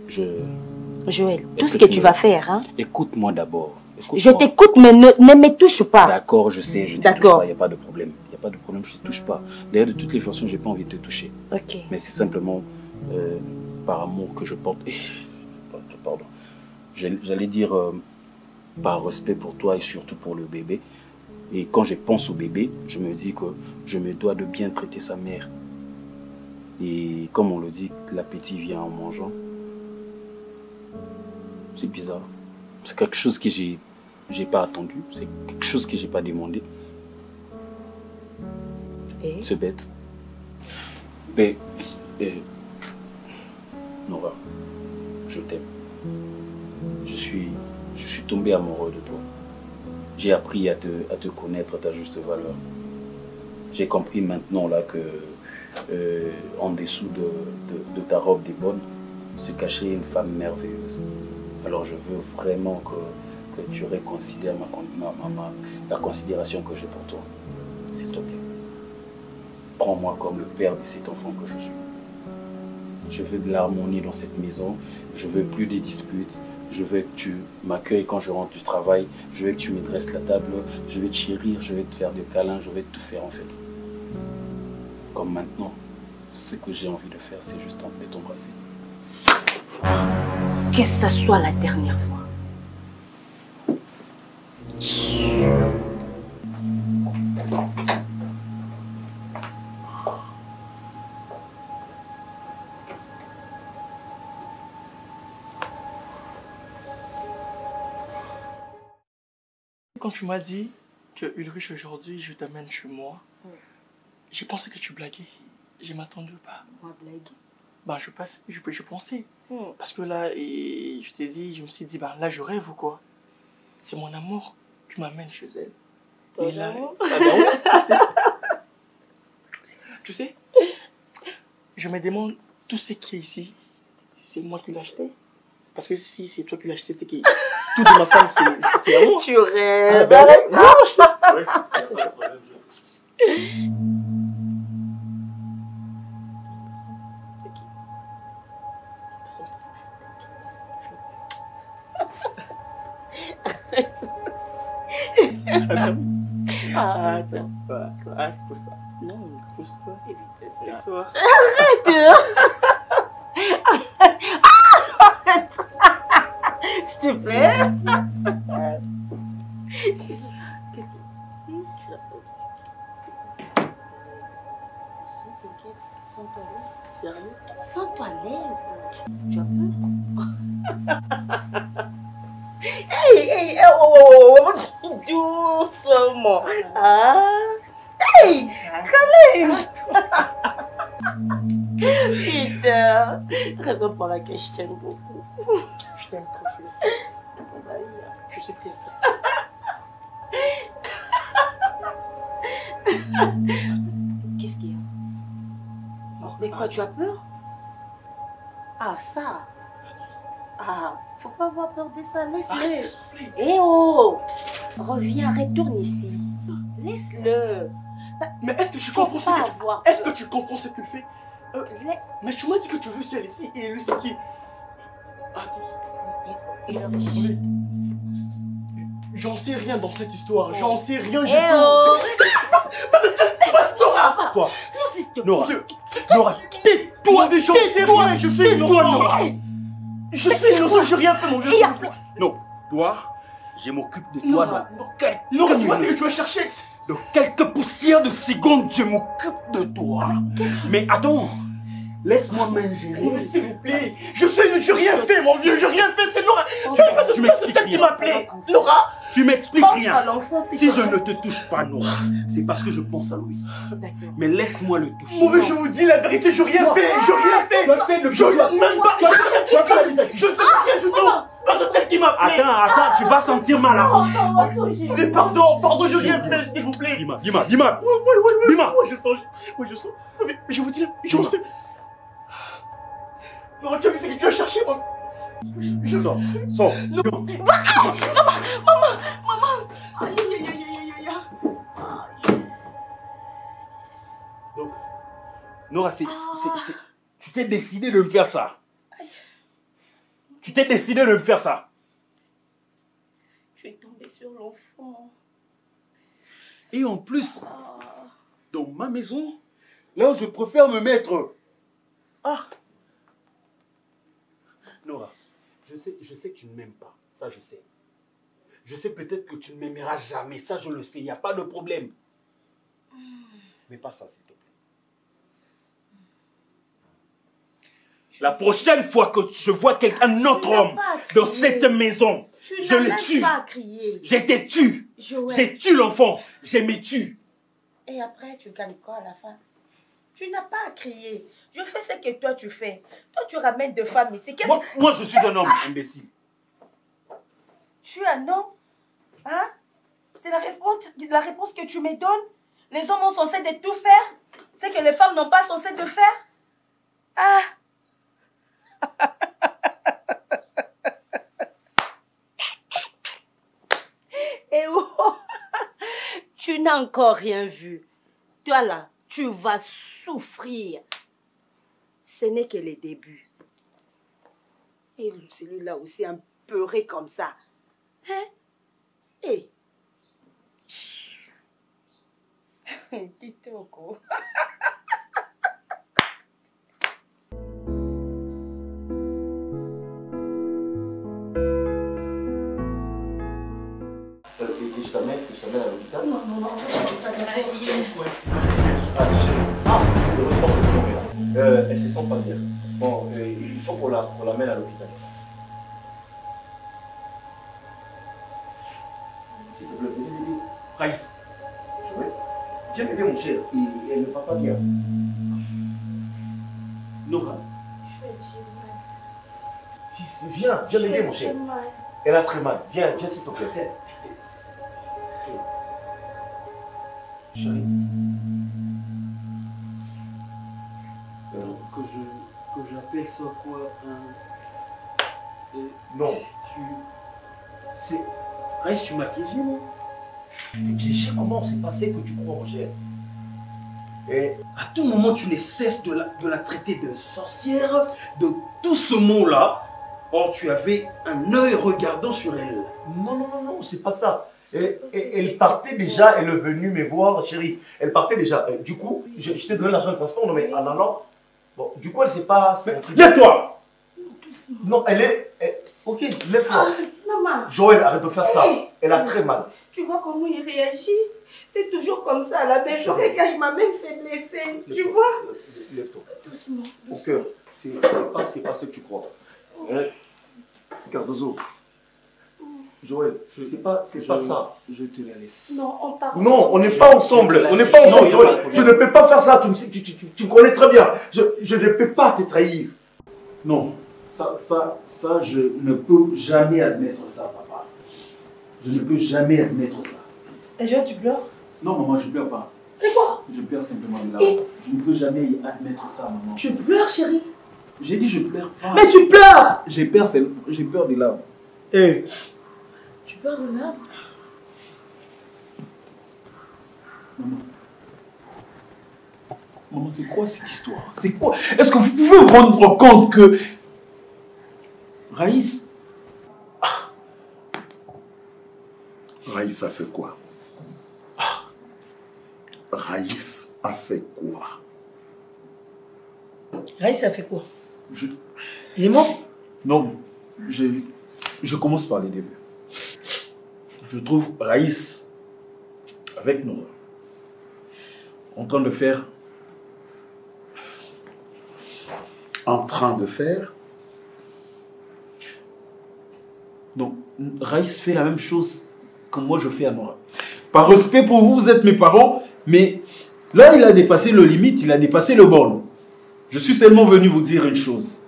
Joël, tout Est-ce ce que que tu tu me- vas faire, hein? Écoute-moi d'abord. Je t'écoute, mais ne me touche pas. D'accord, je sais, je te touche D'accord. pas, il n'y a pas de problème. Il n'y a pas de problème, je ne te touche pas. D'ailleurs, de toutes les façons, j'ai pas envie de te toucher. Ok. Mais c'est simplement par amour que je porte. Pardon. J'allais dire par respect pour toi et surtout pour le bébé. Et quand je pense au bébé, je me dis que je me dois de bien traiter sa mère. Et comme on le dit, l'appétit vient en mangeant. C'est bizarre. C'est quelque chose que j'ai pas attendu. C'est quelque chose que j'ai pas demandé. Et C'est bête. Mais, Nora, je t'aime. Je suis tombé amoureux de toi. J'ai appris à te connaître à ta juste valeur. J'ai compris maintenant là que en dessous de ta robe des bonnes se cachait une femme merveilleuse. Alors je veux vraiment que tu reconsidères la considération que j'ai pour toi. S'il te plaît. Prends-moi comme le père de cet enfant que je suis. Je veux de l'harmonie dans cette maison. Je veux plus de disputes. Je veux que tu m'accueilles quand je rentre du travail. Je veux que tu me dresses la table. Je vais te chérir. Je vais te faire des câlins. Je vais tout faire en fait. Comme maintenant, ce que j'ai envie de faire, c'est juste t'embrasser. que ça soit la dernière fois. Quand tu m'as dit que Ulrich aujourd'hui je t'amène chez moi, j'ai pensé que tu blaguais. Je m'attendais pas. Moi, blague. Bah je pensais. Parce que là, et je me suis dit, bah là je rêve ou quoi. C'est mon amour qui m'amène chez elle. Et là, ah bah ouais. Tu sais, je me demande tout ce qui est ici, c'est moi qui l'ai acheté. Parce que si c'est toi qui l'as acheté, c'est que tout de ma femme, c'est à moi. Tu rêves. Ah bah ouais. Non, Ah, attends. Arrête, pousse-toi. Non, Pousse-toi. évite ça. Pousse-toi. S'il te plaît. Qu'est-ce que... T'inquiète, sens-toi à l'aise. Sérieux? Sens-toi à l'aise. Tu as peur? Hey, hey, oh, doucement. Ah, hey, Khaled. Putain, raison pour laquelle je t'aime beaucoup. Je t'aime trop, je le sais. Je sais que t'es Qu'est-ce qu'il y a? Mais quoi, tu as peur? Ah, ça. Ah, faut pas avoir peur de ça, laisse-le. Eh oh! Reviens, retourne ici. Laisse-le. Mais est-ce que tu comprends ce que tu fais? Est-ce que tu comprends ce que tu fais? Mais tu m'as dit que tu veux celle ici et lui c'est qui? Attends. J'en sais rien dans cette histoire. J'en sais rien du tout. Nora! Toi. Nora. Nora. Tais-toi. Tais-toi. Je suis innocent. Nora. Je suis innocent. Je n'ai rien fait, mon vieux. Non. Toi, je m'occupe de toi. Nora, tu vois ce que tu vas chercher? Dans quelques poussières de secondes, je m'occupe de toi. Mais attends. Laisse-moi m'ingérer. S'il vous plaît. Je n'ai rien fait, mon vieux. Je n'ai rien fait. C'est Nora. Tu m'expliques rien. Qui m'a appelé? Nora. Tu m'expliques rien. Si je ne te touche pas, Nora, c'est parce que je pense à lui. Mais laisse-moi le toucher. Mauvais, je vous dis la vérité, je n'ai rien fait. Je n'ai rien fait. Je n'ai même pas. Je ne sais rien du tout. Pas de tête qui m'a appelé. Attends, tu vas sentir mal. Mais pardon, je n'ai rien fait, s'il vous plaît. Dis-moi. Oui, je sens. Mais je vous dis, je sais. Non, tu as vu ce que tu as cherché, moi. Je sors. Non. Maman. Aïe. Donc, Nora, tu t'es décidé de me faire ça. Tu t'es décidé de me faire ça. Je suis tombée sur l'enfant. Et en plus, dans ma maison, là où je préfère me mettre. Nora, je sais que tu ne m'aimes pas. Ça, je sais. Je sais peut-être que tu ne m'aimeras jamais. Ça, je le sais. Il n'y a pas de problème. Mais pas ça, s'il te plaît. La prochaine fois que je vois un autre homme dans cette maison, je le tue. Pas crier. Je te tue. Je tue l'enfant. Je me tue. Et après, tu gagnes quoi à la fin? Tu n'as pas à crier. Je fais ce que toi tu fais. Toi, tu ramènes deux femmes ici. Moi, je suis un homme, imbécile. Tu es un homme? Hein? C'est la réponse que tu me donnes? Les hommes ont censé de tout faire? C'est que les femmes n'ont pas censé de faire? Et oh, tu n'as encore rien vu. Toi là, tu vas souffrir. Ce n'est que le début. Et celui-là aussi un peuré comme ça. Hein? Hé! Kitoko. Je t'amène à l'hôpital. Non, ça ne rien. Heureusement que tu es tombée là. Elle se sent pas bien. Bon, il faut qu'on l'amène à l'hôpital. S'il te plaît, venez m'aider. Raïs. Oui. Viens m'aider, mon cher. Elle ne va pas bien. Nora. Viens m'aider, mon cher. Elle a très mal. Viens, s'il te plaît. Chérie. Que j'appelle ça quoi Non. C'est... Raïs, tu m'as piégé, non? T'es piégé? Comment c'est passé que tu crois, mon cher? Et à tout moment, tu ne cesses de la traiter de sorcière, de tout ce mot-là. Or, tu avais un œil regardant sur elle. Non, c'est pas ça. Elle partait déjà, elle est venue me voir, chérie. Elle partait déjà. Du coup, je t'ai donné l'argent de transport, non, mais en allant. Bon, du coup, elle s'est pas. Lève-toi! Non, elle est. Ok, lève-toi. Maman. Joël, arrête de faire ça. Elle a très mal. Tu vois comment il réagit? C'est toujours comme ça à la maison. Regarde, il m'a même fait blesser. Tu vois? Lève-toi. Doucement. Au cœur. C'est pas ce que tu crois. Cardozo. Joël, c'est pas ça. Je te la laisse. Non, on part. Non, on n'est pas ensemble. On n'est pas ensemble, Joël. Je ne peux pas faire ça. Tu me connais très bien. Je ne peux pas te trahir. Non, ça, je ne peux jamais admettre ça, papa. Je ne peux jamais admettre ça. Et Joël, tu pleures? Non, maman, je ne pleure pas. Et quoi? Je pleure simplement de larmes. Je ne peux jamais admettre ça, maman. Tu pleures, chérie? J'ai dit je pleure pas. Mais tu pleures! J'ai peur des larmes. Hey. Tu pleures de larmes? Maman, Maman, c'est quoi cette histoire? C'est quoi? Est-ce que vous pouvez vous rendre compte que Raïs... Raïs a fait quoi? Raïs a fait quoi? Raïs a fait quoi? Je... Il est mort? Non, je commence par les débuts. Je trouve Raïs avec Nora en train de faire... En train de faire? Donc, Raïs fait la même chose que moi je fais à Nora. Par respect pour vous, vous êtes mes parents, mais là, il a dépassé le limite, il a dépassé le borne. Je suis seulement venu vous dire une chose.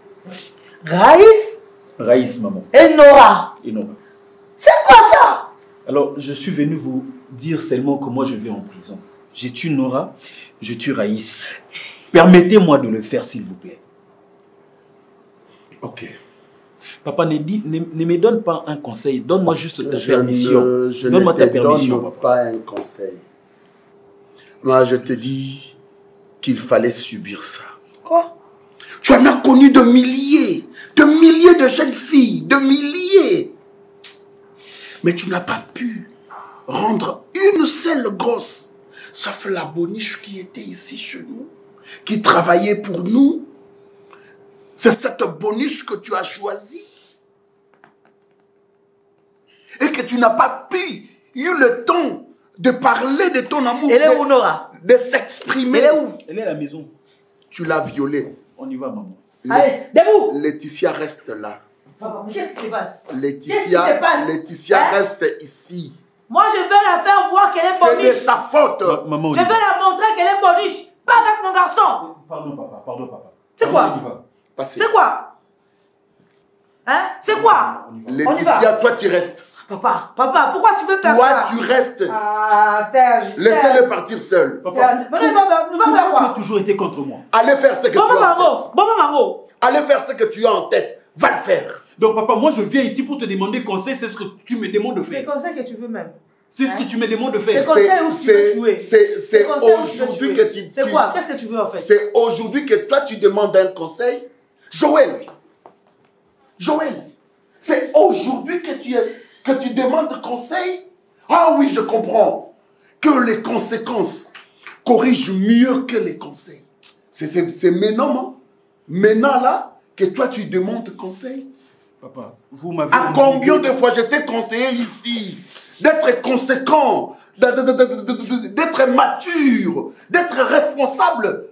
Raïs? Raïs, maman. Et Nora? Et Nora. C'est quoi ça? Alors, je suis venu vous dire seulement que moi, je vais en prison. J'ai tué Nora, je tue Raïs. Permettez-moi de le faire, s'il vous plaît. Ok. Papa, ne me donne pas un conseil. Donne-moi juste ta permission. Je donne-moi ne ta te permission, donne papa. pas un conseil. Moi, je te dis qu'il fallait subir ça. Quoi? Tu en as connu de milliers de jeunes filles, de milliers. Mais tu n'as pas pu rendre une seule gosse, sauf la boniche qui était ici chez nous, qui travaillait pour nous. C'est cette boniche que tu as choisie. Et que tu n'as pas pu eu le temps de parler de ton amour. Elle est où, Nora? De s'exprimer. Elle est où? Elle est à la maison. Tu l'as violée. On y va, maman. Allez, debout! Laetitia reste là. Papa, mais qu'est-ce qui se passe? Laetitia, Qu'est-ce qui se passe? Laetitia Hein? reste ici. Moi, je vais la faire voir qu'elle est C'est de boniche. sa faute. Maman, on Je y vais va. la montrer qu'elle est boniche. Pas avec mon garçon. Pardon, papa. Pardon, papa. C'est Maman, quoi? on y va. Passez. C'est quoi? Hein? C'est quoi? On y va. Laetitia, toi tu restes. Papa, pourquoi tu veux faire Toi ça? tu restes. Ah, Serge. Laissez-le partir seul. Papa, Serge. Mais non, il va faire pourquoi quoi? tu as toujours été contre moi? Allez faire ce que tu as en tête. Bon, Mango. Allez faire ce que tu as en tête. Va le faire. Donc, papa, moi, je viens ici pour te demander conseil. C'est ce que tu me demandes de C'est faire. comme ça que tu veux même. C'est ce que tu me demandes de faire. C'est conseil où tu veux tuer. C'est conseil où tu veux aujourd'hui tuer. que tu... C'est quoi? Qu'est-ce que tu veux en fait? C'est aujourd'hui que toi tu demandes un conseil. Joël, c'est aujourd'hui que tu demandes conseil. Ah oui, je comprends. Que les conséquences corrigent mieux que les conseils. C'est maintenant là que toi tu demandes conseil. Papa, vous m'avez... À combien de fois je t'ai conseillé ici d'être conséquent, d'être mature, d'être responsable.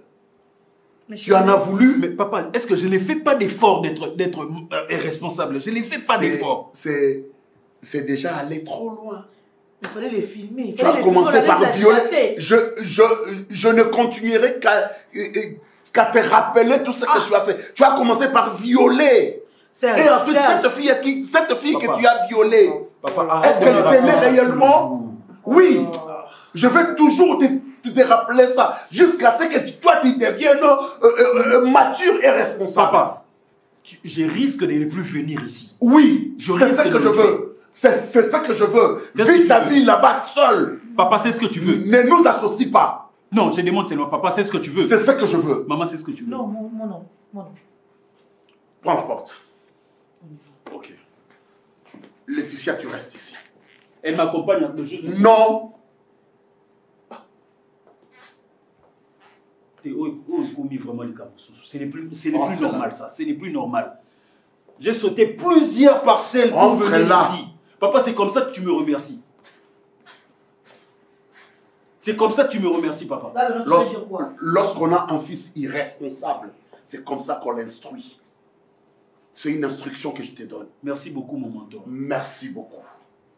Mais tu en as voulu. Mais papa, est-ce que je n'ai fait pas d'effort d'être responsable? Je n'ai fait pas d'effort. C'est déjà aller trop loin. Il fallait les filmer. Tu as commencé par violer. Je ne continuerai qu'à te rappeler tout ce que tu as fait. Tu as commencé par violer. Et ensuite, cette fille que tu as violée, est-ce qu'elle t'aimait réellement? Oui. Je veux toujours te rappeler ça. Jusqu'à ce que toi, tu deviennes mature et responsable. Papa, je risque de ne plus venir ici. Oui, c'est ce que je veux. C'est ce que je veux. Vis ta vie là-bas seul. Papa, c'est ce que tu veux. Ne nous associe pas. Non, je demande seulement, papa, c'est ce que tu veux. C'est ce que je veux. Maman, c'est ce que tu veux. Non, moi non. Prends la porte. Ok. Laetitia, tu restes ici. Elle m'accompagne juste. Non. Vraiment les c'est les plus normal ça. C'est les plus normal. J'ai sauté plusieurs parcelles pour venir ici. Papa, c'est comme ça que tu me remercies. C'est comme ça que tu me remercies, papa. Lorsqu'on a un fils irresponsable, c'est comme ça qu'on l'instruit. C'est une instruction que je te donne. Merci beaucoup, mon mentor. Merci beaucoup.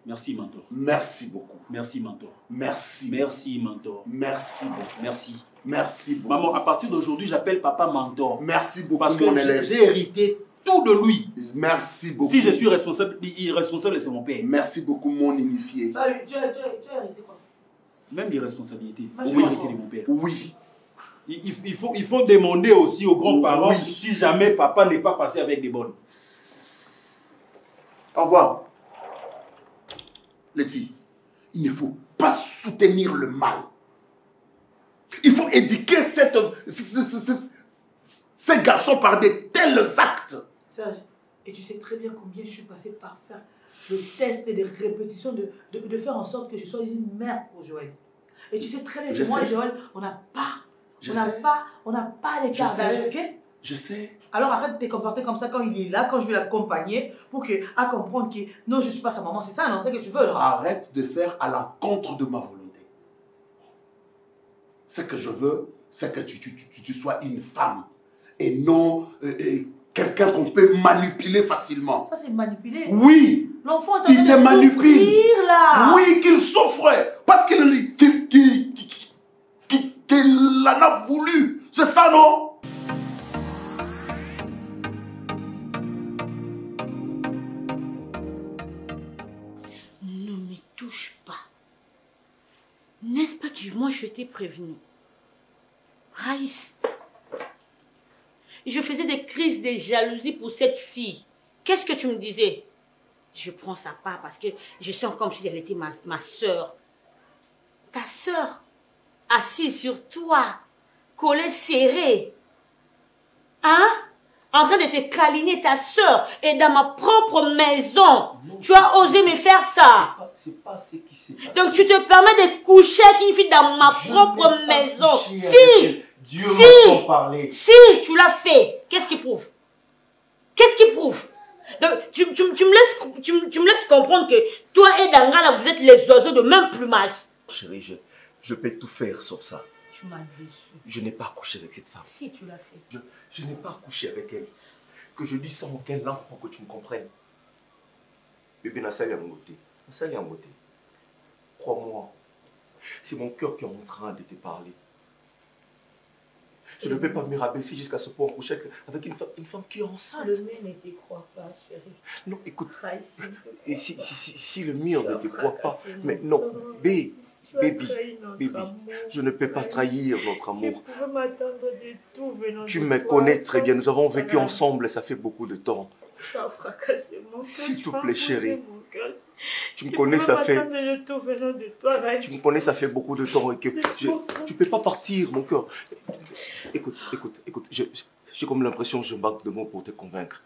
Merci, mentor. Merci beaucoup. Merci, mentor. Merci. Merci, mentor. Merci beaucoup. Merci. Merci beaucoup. Maman, à partir d'aujourd'hui, j'appelle papa mentor. Merci beaucoup, parce que mon élève. J'ai hérité tout de lui. Merci beaucoup. Si je suis irresponsable, c'est mon père. Merci beaucoup, mon initié. Tu as hérité quoi? Même les responsabilités. Oui. J'ai hérité de mon père. Oui. Il faut demander aussi aux grands-parents Oui. si jamais papa n'est pas passé avec des bonnes. Au revoir. Letty, il ne faut pas soutenir le mal. Il faut éduquer ces garçons par de tels actes. Serge, et tu sais très bien combien je suis passée par faire le test et des répétitions de faire en sorte que je sois une mère pour Joël. Et tu sais très bien que moi et Joël, on n'a pas l'écart d'âge, ok? Je sais. Alors arrête de te comporter comme ça quand il est là, quand je vais l'accompagner, à comprendre que non, je ne suis pas sa maman, c'est ça, non, c'est ce que tu veux, non? Arrête de faire à l'encontre de ma volonté. Ce que je veux, c'est que tu sois une femme et non quelqu'un qu'on peut manipuler facilement. Ça, c'est manipuler. Oui. L'enfant est en train de souffrir, là. Oui, qu'il souffre parce qu'il en a voulu. C'est ça, non? Ne me touche pas. N'est-ce pas que moi je t'ai prévenu? Raïs, je faisais des crises de jalousie pour cette fille. Qu'est-ce que tu me disais? Je prends sa part parce que je sens comme si elle était ma soeur. Ta soeur, assise sur toi, collée serrée. Hein? En train de te câliner ta soeur et dans ma propre maison. Non, tu as osé me faire ça. C'est pas ce qui s'est passé. Donc tu te permets de coucher avec une fille dans ma propre maison. Si! Dieu m'a parlé. Si, tu l'as fait. Qu'est-ce qui prouve? Qu'est-ce qui prouve? Donc, tu me laisses comprendre que toi et Dangala, vous êtes les oiseaux de même plumage. Chérie, je peux tout faire sauf ça. Tu m'as déçu. Je n'ai pas couché avec cette femme. Si, tu l'as fait. Je n'ai pas couché avec elle. Que je dis sans aucune langue pour que tu me comprennes. Bébé Nassali a monté. Nassali a monté. Crois-moi, c'est mon cœur qui est en train de te parler. Je ne peux pas me rabaisser jusqu'à ce point coucher avec une femme qui est enceinte. Le mien ne te croit pas, chérie. Non, écoute. Et si le mien ne te croit pas, mais non, baby, je ne peux pas trahir notre amour. Je pouvais m'attendre de tout venant de Tu me connais très bien, nous avons vécu ensemble, ça fait beaucoup de temps. Tu as fracassé mon cœur. S'il te plaît, chérie. Tu me connais, ça fait... Tu me connais, ça fait beaucoup de temps et que tu ne peux pas partir, mon cœur. Écoute, j'ai comme l'impression que je manque de mots pour te convaincre.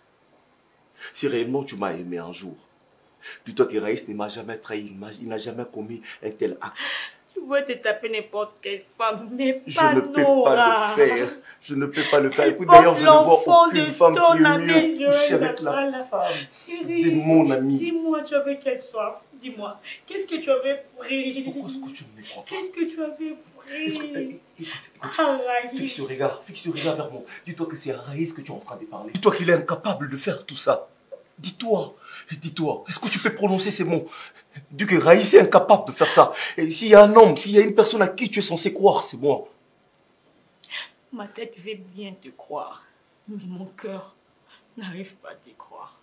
Si réellement tu m'as aimé un jour, dis-toi que Raïs ne m'a jamais trahi, il n'a jamais commis un tel acte. Tu veux te taper n'importe quelle femme, mais pas Je ne peux pas le faire. Je ne peux pas le faire. Et puis Porte d'ailleurs, je ne vois aucune femme ton qui est ami, mieux coucher avec la femme de mon ami. Dis-moi, tu avais quelle soif? Dis-moi, qu'est-ce que tu avais pris? Pourquoi est-ce que tu ne me crois pas? Qu'est-ce que tu avais pris? Écoute, fixe le regard vers moi. Dis-toi que c'est à Raïs que tu es en train de parler. Dis-toi qu'il est incapable de faire tout ça. Dis-toi, est-ce que tu peux prononcer ces mots? Dis que Raïs est incapable de faire ça. Et s'il y a un homme, s'il y a une personne à qui tu es censé croire, c'est moi. Ma tête veut bien te croire, mais mon cœur n'arrive pas à te croire.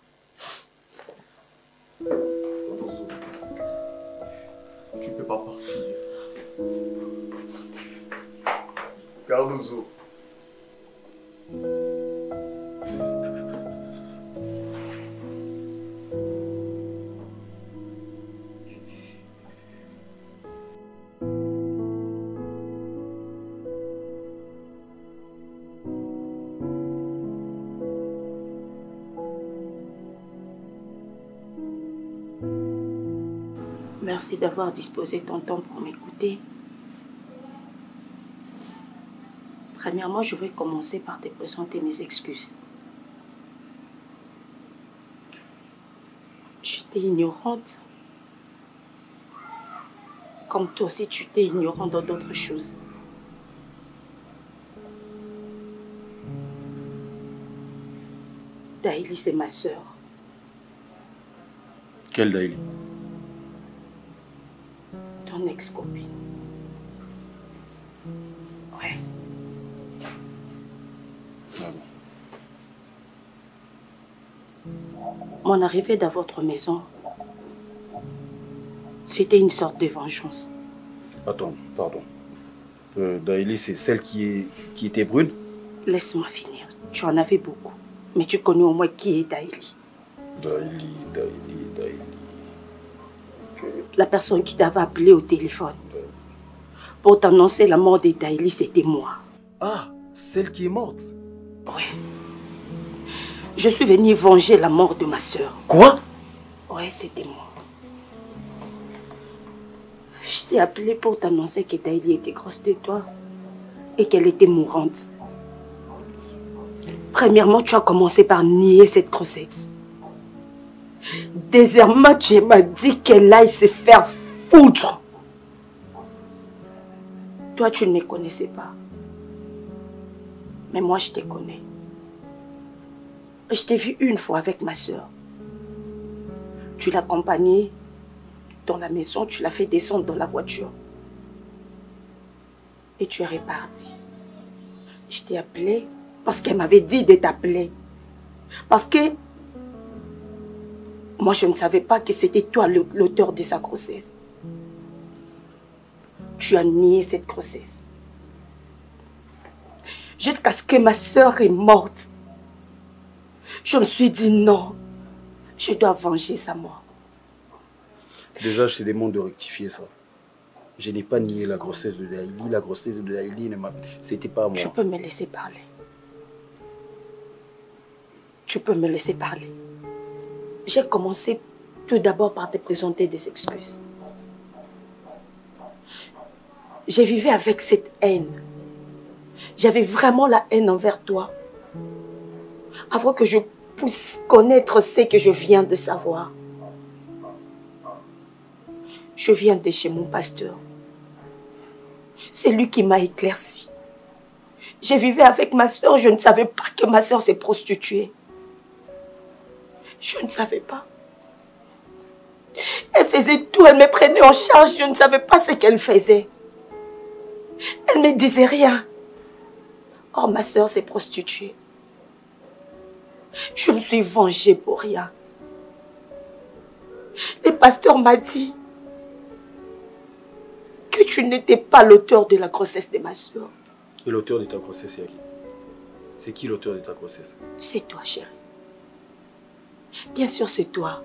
Tu ne peux pas partir. Cardozo. Merci d'avoir disposé ton temps pour m'écouter. Premièrement, je vais commencer par te présenter mes excuses. J'étais ignorante. Comme toi aussi, tu étais ignorant dans d'autres choses. Daïli, c'est ma sœur. Quelle Daïli? Ton ex-copine. Ouais. Ah bon. Mon arrivée dans votre maison, c'était une sorte de vengeance. Attends, pardon. Daïli, c'est celle qui était brune? Laisse-moi finir. Tu en avais beaucoup. Mais tu connais au moins qui est Daïli. Daïli. La personne qui t'avait appelé au téléphone. pour t'annoncer la mort de Daïli, c'était moi. Ah, celle qui est morte. Oui. Je suis venue venger la mort de ma soeur. Quoi? Oui, c'était moi. Je t'ai appelé pour t'annoncer que Daïli était grosse de toi et qu'elle était mourante. Premièrement, tu as commencé par nier cette grossesse. Deuxièmement, tu m'as dit qu'elle aille se faire foutre. Toi, tu ne me connaissais pas. Mais moi, je te connais. Je t'ai vu une fois avec ma soeur. Tu l'as accompagnée dans la maison, tu l'as fait descendre dans la voiture. Et tu es reparti. Je t'ai appelé parce qu'elle m'avait dit de t'appeler. Parce que moi, je ne savais pas que c'était toi l'auteur de sa grossesse. Tu as nié cette grossesse. Jusqu'à ce que ma soeur est morte. Je me suis dit non. Je dois venger sa mort. Déjà, je te demande de rectifier ça. Je n'ai pas nié la grossesse de Daïli. La grossesse de Daïli, c'était pas moi. Tu peux me laisser parler. Tu peux me laisser parler. J'ai commencé tout d'abord par te présenter des excuses. J'ai vécu avec cette haine. J'avais vraiment la haine envers toi. Avant que je puisse connaître ce que je viens de savoir. Je viens de chez mon pasteur. C'est lui qui m'a éclairci. J'ai vécu avec ma soeur, je ne savais pas que ma soeur s'est prostituée. Je ne savais pas. Elle faisait tout, elle me prenait en charge, je ne savais pas ce qu'elle faisait. Elle ne me disait rien. Or, ma soeur s'est prostituée. Je me suis vengée pour rien. Le pasteur m'a dit que tu n'étais pas l'auteur de la grossesse de ma soeur. Et l'auteur de ta grossesse, c'est qui? C'est qui l'auteur de ta grossesse? C'est toi, chérie. Bien sûr, c'est toi.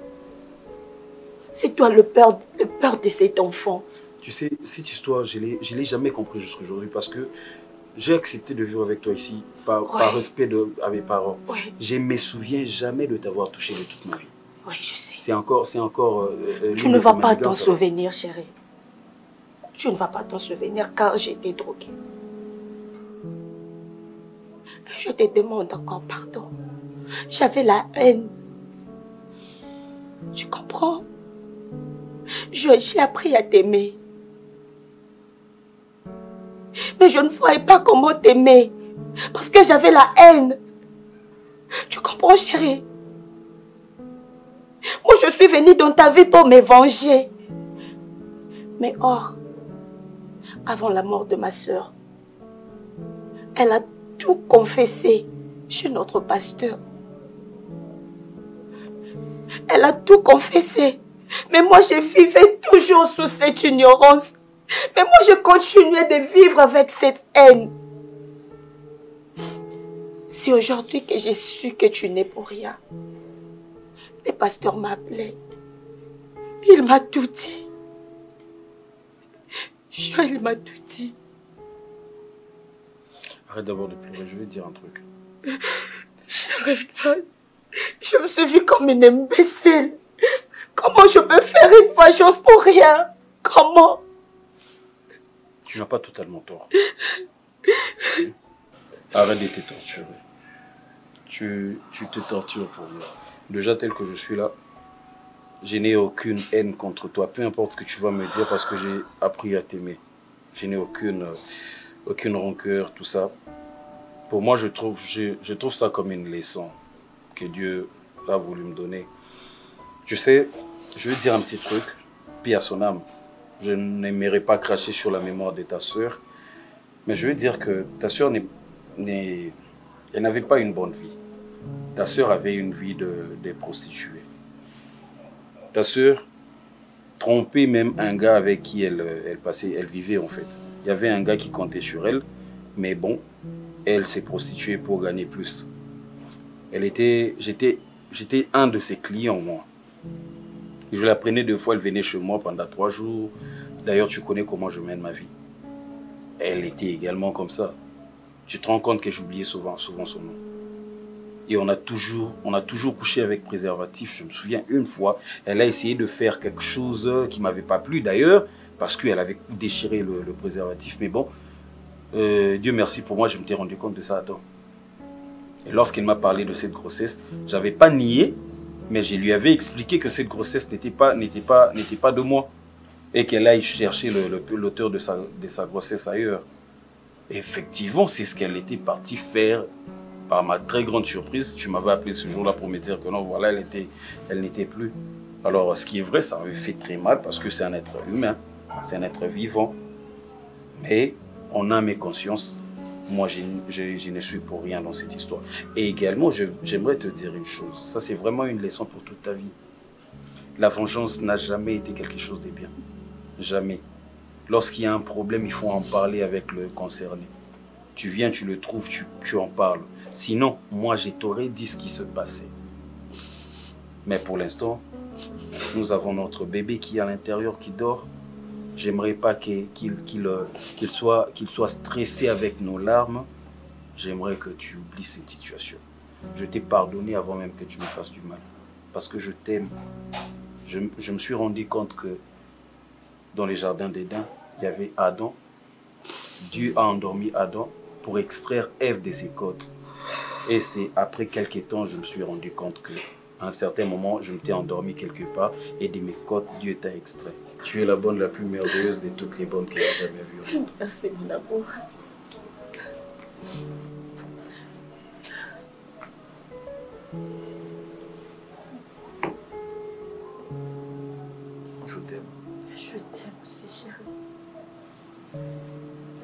C'est toi le père de cet enfant. Tu sais, cette histoire, je ne l'ai jamais compris jusqu'à aujourd'hui parce que j'ai accepté de vivre avec toi ici par respect à mes parents. Ouais. Je ne me souviens jamais de t'avoir touché de toute ma vie. Oui, je sais. C'est encore tu ne vas pas t'en souvenir, chérie. Tu ne vas pas t'en souvenir car j'étais droguée. Je te demande encore pardon. J'avais la haine. Tu comprends? J'ai appris à t'aimer. Mais je ne voyais pas comment t'aimer. Parce que j'avais la haine. Tu comprends, chérie? Moi, je suis venue dans ta vie pour me venger. Mais or, avant la mort de ma soeur, elle a tout confessé chez notre pasteur. Elle a tout confessé. Mais moi, je vivais toujours sous cette ignorance. Mais moi, je continuais de vivre avec cette haine. C'est aujourd'hui que j'ai su que tu n'es pour rien. Le pasteur m'a appelé. Il m'a tout dit. Il m'a tout dit. Arrête d'abord de pleurer, je vais te dire un truc. Je n'arrive pas. Je me suis vue comme une imbécile. Comment je peux faire une vengeance pour rien? Comment? Tu n'as pas totalement tort. Arrête de te torturer. Tu te tortures pour moi. Déjà tel que je suis là, je n'ai aucune haine contre toi. Peu importe ce que tu vas me dire parce que j'ai appris à t'aimer. Je n'ai aucune rancœur, tout ça. Pour moi, je trouve ça comme une leçon que Dieu a voulu me donner. Tu sais, je vais te dire un petit truc, puis à son âme. Je n'aimerais pas cracher sur la mémoire de ta soeur, mais je veux dire que ta soeur elle n'avait pas une bonne vie. Ta soeur avait une vie de prostituée. Ta soeur trompait même un gars avec qui elle vivait en fait. Il y avait un gars qui comptait sur elle, mais bon, elle s'est prostituée pour gagner plus. J'étais un de ses clients, moi. Je la prenais 2 fois, elle venait chez moi pendant 3 jours. D'ailleurs, tu connais comment je mène ma vie. elle était également comme ça. Tu te rends compte que j'oubliais souvent son nom. Et on a toujours couché avec préservatif. Je me souviens une fois, elle a essayé de faire quelque chose qui ne m'avait pas plu d'ailleurs, parce qu'elle avait déchiré le préservatif. Mais bon, Dieu merci pour moi, je me suis rendu compte de ça à temps. Et lorsqu'elle m'a parlé de cette grossesse, je n'avais pas nié, mais je lui avais expliqué que cette grossesse n'était pas de moi. Et qu'elle aille chercher l'auteur de sa grossesse ailleurs. Et effectivement, c'est ce qu'elle était partie faire. Par ma très grande surprise, tu m'avais appelé ce jour-là pour me dire que non, voilà, elle n'était plus. Alors, ce qui est vrai, ça m'avait fait très mal parce que c'est un être humain, c'est un être vivant. Mais en âme et conscience, moi, je ne suis pour rien dans cette histoire. Et également, j'aimerais te dire une chose. Ça, c'est vraiment une leçon pour toute ta vie. La vengeance n'a jamais été quelque chose de bien. Jamais. Lorsqu'il y a un problème, il faut en parler avec le concerné. Tu viens, tu le trouves, tu en parles. Sinon, moi, je t'aurais dit ce qui se passait. Mais pour l'instant, nous avons notre bébé qui est à l'intérieur, qui dort. J'aimerais pas qu'il soit stressé avec nos larmes. J'aimerais que tu oublies cette situation. Je t'ai pardonné avant même que tu me fasses du mal. Parce que je t'aime. Je me suis rendu compte que dans les jardins d'Éden, il y avait Adam. Dieu a endormi Adam pour extraire Ève de ses côtes. Et c'est après quelques temps, je me suis rendu compte qu'à un certain moment, je m'étais endormi quelque part et de mes côtes, Dieu t'a extrait. Tu es la bonne la plus merveilleuse de toutes les bonnes qu'il a jamais vues. Merci, mon amour. Je t'aime. Je t'aime aussi, chérie.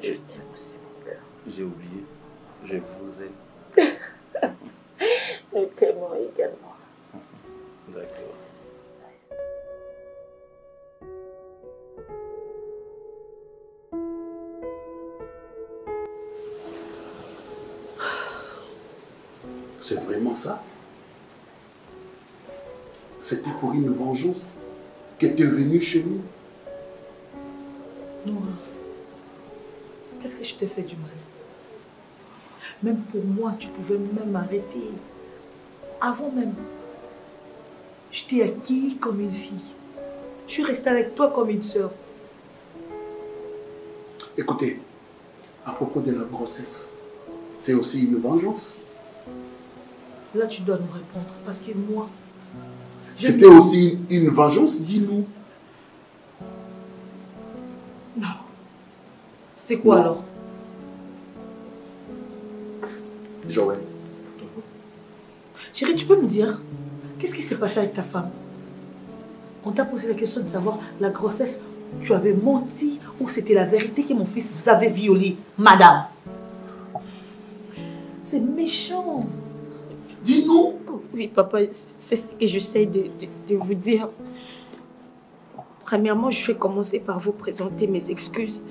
Je t'aime aussi, mon cœur. J'ai oublié. Je vous aime. Nous t'aimons également. D'accord. C'est vraiment ça? C'était pour une vengeance que tu es venu chez nous? Nora, qu'est-ce que je t'ai fait du mal? Même pour moi, tu pouvais même m'arrêter. Avant même, je t'ai acquis comme une fille. Je suis restée avec toi comme une sœur. Écoutez, à propos de la grossesse, c'est aussi une vengeance? Là, tu dois nous répondre. Parce que moi... C'était aussi une vengeance, dis-nous. Non. C'est quoi Non. alors? Joël. Chérie, tu peux me dire, qu'est-ce qui s'est passé avec ta femme? On t'a posé la question de savoir la grossesse, tu avais menti ou c'était la vérité que mon fils vous avait violé, madame? C'est méchant. Dis-nous. Oui, papa, c'est ce que j'essaie de vous dire. Premièrement, je vais commencer par vous présenter mes excuses.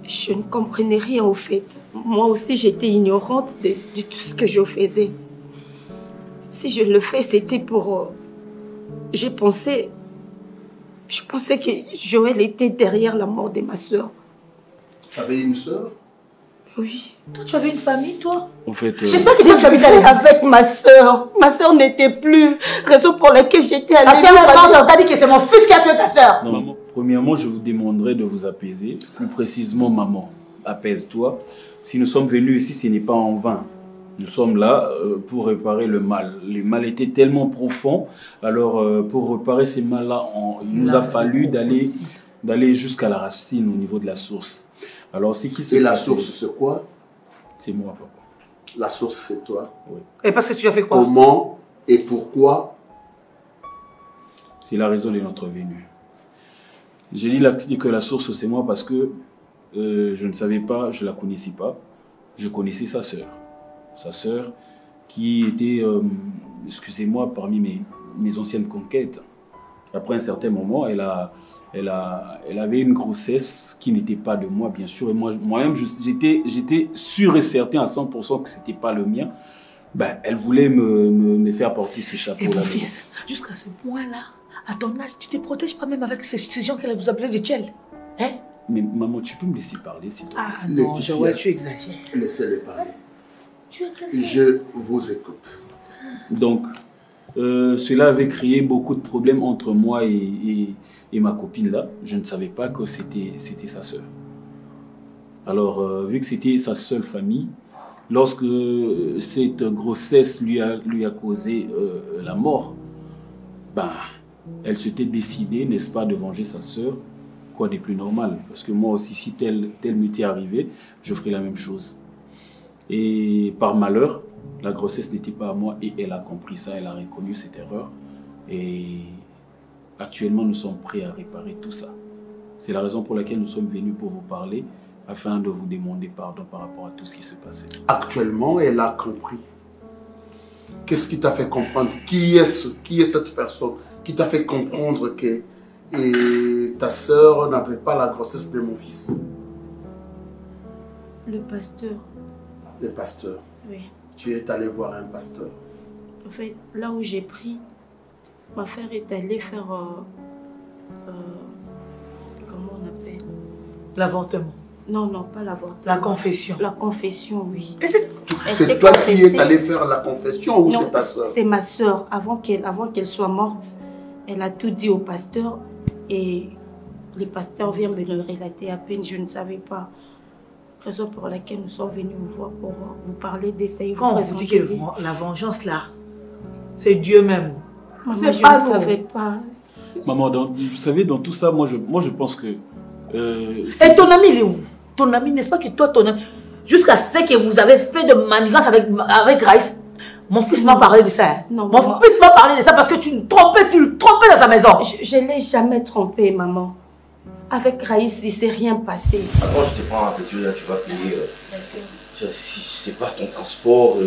Je ne comprenais rien au fait. Moi aussi, j'étais ignorante de tout ce que je faisais. Si je le fais, c'était pour... Je pensais que Joël était derrière la mort de ma soeur. Tu avais une soeur? Oui. Toi, tu avais une famille, toi? En fait... J'espère que toi, tu habites avec ma soeur. Ma soeur n'était plus. Raison pour laquelle j'étais allée... La soeur est morte, on t'a dit que c'est mon fils qui a tué ta soeur. Non, maman. Premièrement, je vous demanderai de vous apaiser. Plus précisément, maman, apaise-toi. Si nous sommes venus ici, ce n'est pas en vain. Nous sommes là pour réparer le mal. Le mal était tellement profond. Alors, pour réparer ces mal-là, il nous a fallu d'aller jusqu'à la racine au niveau de la source. Alors, c'est qui se... Et la source, c'est quoi? C'est moi, papa. La source, c'est toi? Oui. Et parce que tu as fait quoi? Comment et pourquoi? C'est la raison de notre venue. J'ai dit que la source, c'est moi parce que je ne savais pas, je ne la connaissais pas. Je connaissais sa sœur. Sa sœur qui était, excusez-moi, parmi mes anciennes conquêtes. Après un certain moment, elle avait une grossesse qui n'était pas de moi, bien sûr. Et moi-même, j'étais sûr et certain à 100% que ce n'était pas le mien. Ben, elle voulait me faire porter ce chapeau-là. Et mon fils, jusqu'à ce point-là, à ton âge, tu ne te protèges pas même avec ces gens qu'elle vous appelait des tchèles. Hein? Mais maman, tu peux me laisser parler, s'il te plaît? Ah non, Laetitia, Joël, tu exagères. Laissez-le parler. Tu exagères. Je vous écoute. Donc, cela avait créé beaucoup de problèmes entre moi et ma copine là. Je ne savais pas que c'était sa sœur. Alors, vu que c'était sa seule famille, lorsque cette grossesse lui a causé la mort, ben, elle s'était décidée, n'est-ce pas, de venger sa sœur. Quoi de plus normal? Parce que moi aussi, si tel m'était arrivé, je ferais la même chose. Et par malheur, la grossesse n'était pas à moi et elle a compris ça, elle a reconnu cette erreur. Et actuellement, nous sommes prêts à réparer tout ça. C'est la raison pour laquelle nous sommes venus pour vous parler, afin de vous demander pardon par rapport à tout ce qui se passait. Actuellement, elle a compris. Qu'est-ce qui t'a fait comprendre? Qui est cette personne qui t'a fait comprendre que ta sœur n'avait pas la grossesse de mon fils? Le pasteur. Le pasteur. Oui. Tu es allé voir un pasteur. En fait, là où j'ai pris, ma frère est allée faire... comment on appelle? L'avortement. Non, non, pas l'avortement. La confession. La confession, oui. C'est toi qui es allé faire la confession ou c'est ta soeur? C'est ma soeur. Avant qu'elle soit morte, elle a tout dit au pasteur et le pasteur vient me le relater à peine. Je ne savais pas. Raison pour laquelle nous sommes venus vous voir pour vous parler d'essayer. Quand on vous dit que la vengeance là, c'est Dieu même. Maman, je ne savais pas. Maman, vous savez, dans tout ça, moi je pense que... Et ton ami, il est où? Ton ami, n'est-ce pas que toi, ton ami... Jusqu'à ce que vous avez fait de manigance avec Raïs, mon fils m'a parlé de ça. Non, mon fils m'a parlé de ça parce que tu le trompais dans sa maison. Je ne l'ai jamais trompé, maman. Avec Raïs, il ne s'est rien passé. Attends, je te prends un petit là, tu vas payer. Si c'est pas ton transport.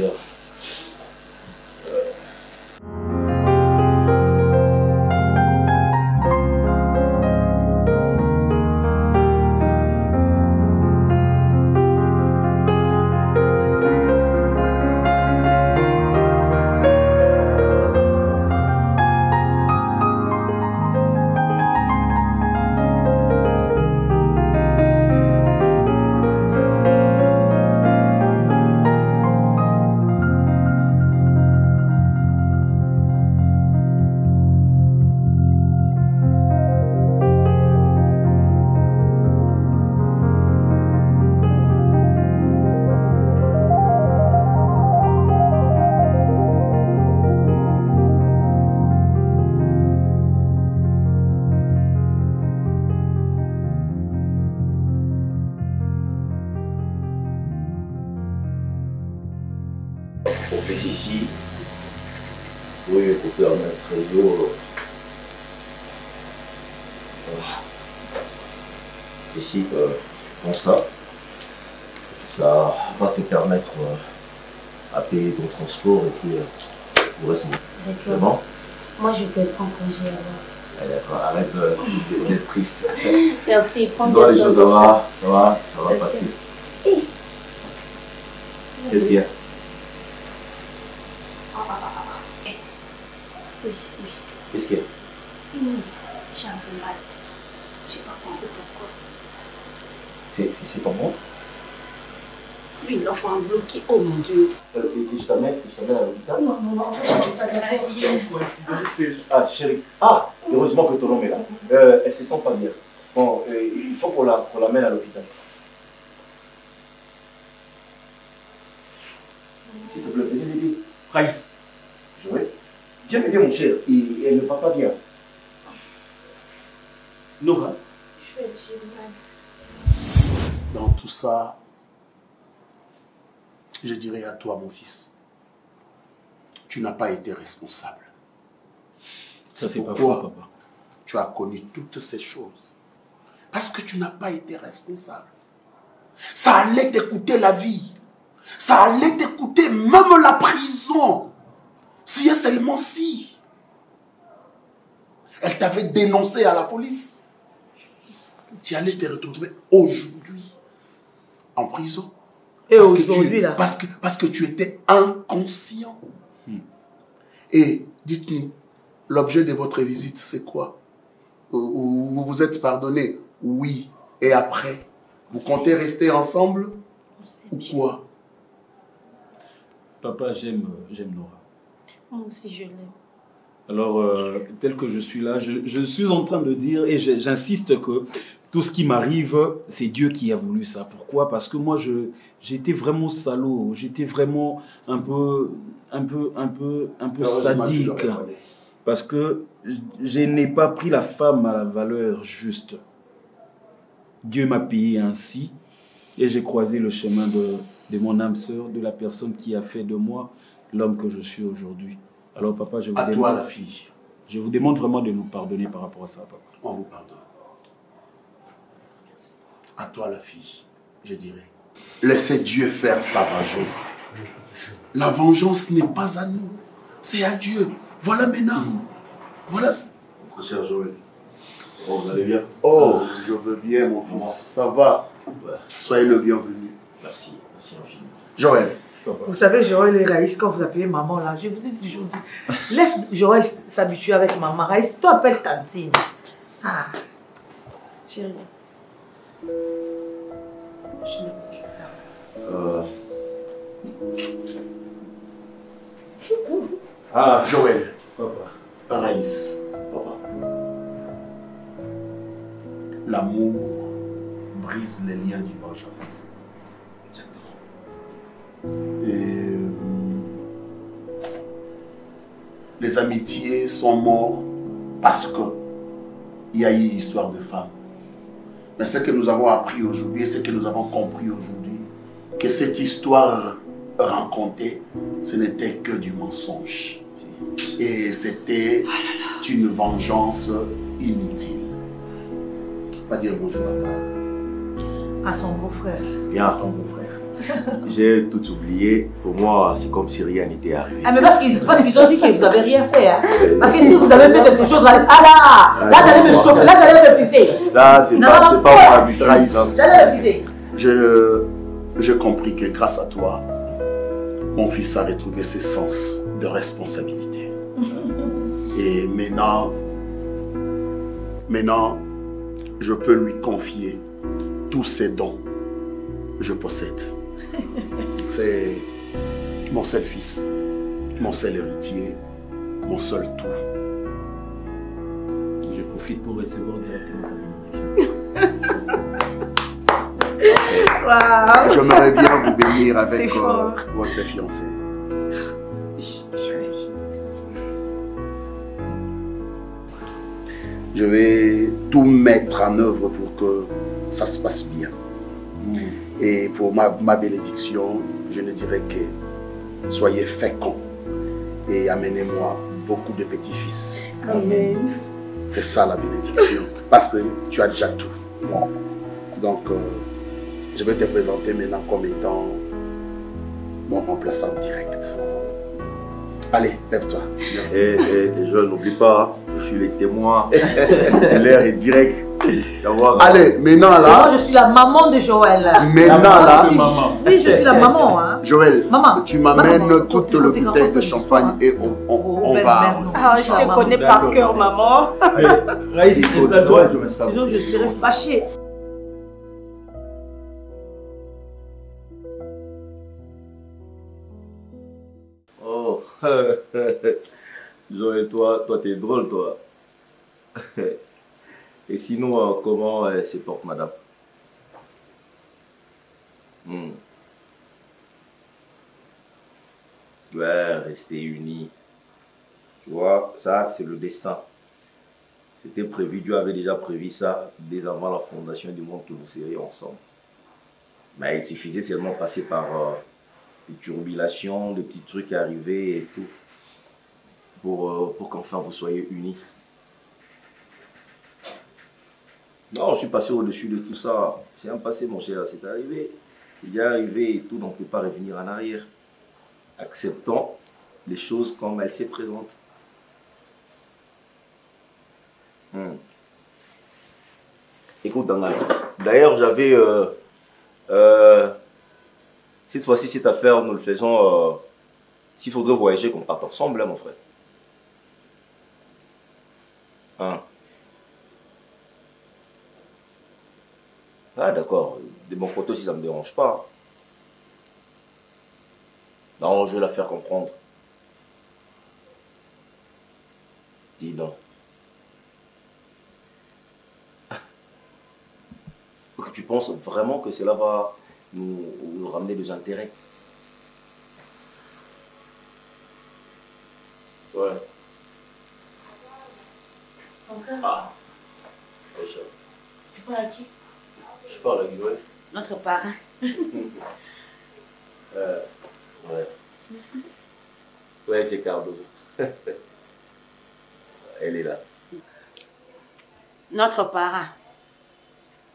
On fait ici, oui, pour permettre l'eau. Ici, comme ça va te permettre à payer ton transport et puis le reste. C'est bon? Moi, je te prends congé alors. D'accord, arrête d'être triste. Merci, prends les choses, ça va passer. Qu'est-ce qu'il y a? Qu'est-ce qu'il y a? J'ai un peu mal. Je n'ai pas compris pourquoi. C'est pas moi? Oui, l'enfant bloqué. Oh mon Dieu. Je t'amène à l'hôpital? Non. Ah, chérie. Ah, heureusement que ton homme est là. Elle se sent pas bien. Bon, il faut qu'on l'amène à l'hôpital. S'il te plaît, venez m'aider. Raïs. Joël, viens m'aider mon cher. Elle ne va pas bien. Nora. J'ai mal. Dans tout ça, je dirais à toi, mon fils, tu n'as pas été responsable. Ça, c'est pourquoi pas faux, papa. Tu as connu toutes ces choses. Parce que tu n'as pas été responsable. Ça allait t'écouter la vie. Ça allait t'écouter même la prison. Si et seulement si. Elle t'avait dénoncé à la police. Tu allais te retrouver aujourd'hui en prison. Et aujourd'hui là. Parce que tu étais inconscient. Et dites-nous, l'objet de votre visite, c'est quoi? Vous vous êtes pardonné? Oui. Et après, vous comptez rester ensemble ou quoi? Papa, j'aime Nora. Moi aussi, je l'aime. Alors, tel que je suis là, je suis en train de dire, et j'insiste que tout ce qui m'arrive, c'est Dieu qui a voulu ça. Pourquoi? Parce que moi, j'étais vraiment salaud, j'étais vraiment un peu sadique. Parce que je n'ai pas pris la femme à la valeur juste. Dieu m'a payé ainsi, et j'ai croisé le chemin de mon âme sœur, de la personne qui a fait de moi l'homme que je suis aujourd'hui. Alors papa, je vous demande... toi la fille. Je vous demande vraiment de nous pardonner par rapport à ça, papa. On vous pardonne. À toi la fille, je dirais. Laissez Dieu faire sa vengeance. La vengeance n'est pas à nous, c'est à Dieu. Voilà maintenant. Voilà. Mon cher Joël, vous allez bien? Oh, je veux bien mon fils. Ça va. Soyez le bienvenu. Merci infiniment. Joël. Vous savez, Joël et Raïs, quand vous appelez maman là, je vous ai toujours dit, laisse Joël s'habituer avec maman. Raïs, toi appelle Tantine. Ah, chérie. Je Joël. Papa. Raïs. Papa. L'amour brise les liens du vengeance. Et les amitiés sont mortes parce que il y a eu une histoire de femme. Mais ce que nous avons appris aujourd'hui, ce que nous avons compris aujourd'hui, que cette histoire racontée, ce n'était que du mensonge. Et c'était une vengeance inutile. Va dire bonjour à son beau-frère. Bien à ton beau-frère. J'ai tout oublié. Pour moi, c'est comme si rien n'était arrivé. Ah, mais parce qu'ils ont dit que vous n'avez rien fait. Hein. Parce que si vous avez fait quelque chose, là j'allais me chauffer, là j'allais refuser. Ça, c'est pas mon habitude. J'allais refuser. J'ai compris que grâce à toi, mon fils a retrouvé ses sens de responsabilité. Et maintenant, je peux lui confier tous ses dons que je possède. C'est mon seul fils, mon seul héritier, mon seul tout. Je profite pour recevoir directement ta bénédiction. Wow. J'aimerais bien vous bénir avec votre fiancé. Je vais tout mettre en œuvre pour que ça se passe bien. Et pour ma bénédiction, je ne dirais que soyez féconds et amenez-moi beaucoup de petits-fils. Amen. C'est ça la bénédiction. Parce que tu as déjà tout. Donc, je vais te présenter maintenant comme étant mon remplaçant direct. Allez, lève-toi. Et je n'oublie pas, je suis les témoins. L'air est direct. Allez, maintenant là. Moi, je suis la maman de Joël. Maintenant là. Oui, je suis la maman. Hein. Joël, maman, tu m'amènes toute le bouteille de champagne et on va. Ah, je te connais par cœur, maman. Raïs, installe-toi. Sinon, je serais fâchée. Oh, Joël, toi t'es drôle, toi. Et sinon, comment elle se porte, madame? Ouais, rester unis. Tu vois, ça, c'est le destin. C'était prévu, Dieu avait déjà prévu ça dès avant la fondation du monde que vous seriez ensemble. Mais il suffisait seulement de passer par des turbilations, des petits trucs arrivés et tout, pour qu'enfin vous soyez unis. Non, je suis passé au-dessus de tout ça. C'est un passé, mon cher, c'est arrivé. Il est arrivé et tout, donc on ne peut pas revenir en arrière. Acceptons les choses comme elles se présentent. Écoute, d'ailleurs, j'avais... cette fois-ci, cette affaire, nous le faisons... S'il faudrait voyager, qu'on parte ensemble, hein, mon frère. Ah d'accord, de mon côté aussi ça me dérange pas. Non, je vais la faire comprendre. Dis donc. Tu penses vraiment que cela va nous ramener des intérêts? Ouais. Ah. Tu parles à qui? Je parle avec Joël. Notre parrain. Ouais. Ouais, c'est Cardozo. Elle est là. Notre parrain.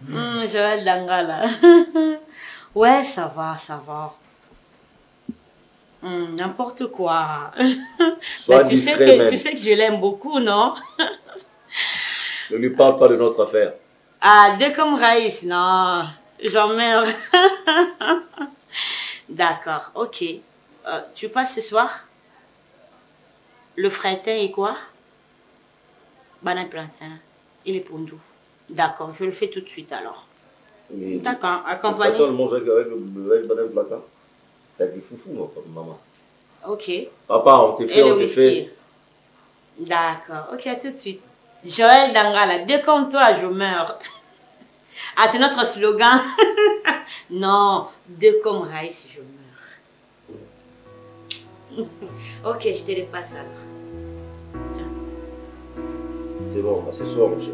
Joël Dangala. Ouais, ça va, ça va. N'importe quoi. Sois tu sais discret même. tu sais que je l'aime beaucoup, non? Ne lui parle pas de notre affaire. Ah, de comme Raïs, non. J'en meurs. D'accord, ok. Tu passes ce soir? Le fretin est quoi? Banane plantain. Il est pour nous. D'accord, je le fais tout de suite alors. D'accord, accompagné. Attends, le mange avec le banane plantain. C'est avec du foufou, moi, maman. Ok. Papa, on t'est fait, Et le on t'est whisky. fait. D'accord, ok, à tout de suite. Joël Dangala, dès comme toi, je meurs. Ah, c'est notre slogan. Non, dès comme Raïs, je meurs. Ok, je te les passe alors. Tiens. C'est bon, bah, c'est soir, mon chéri.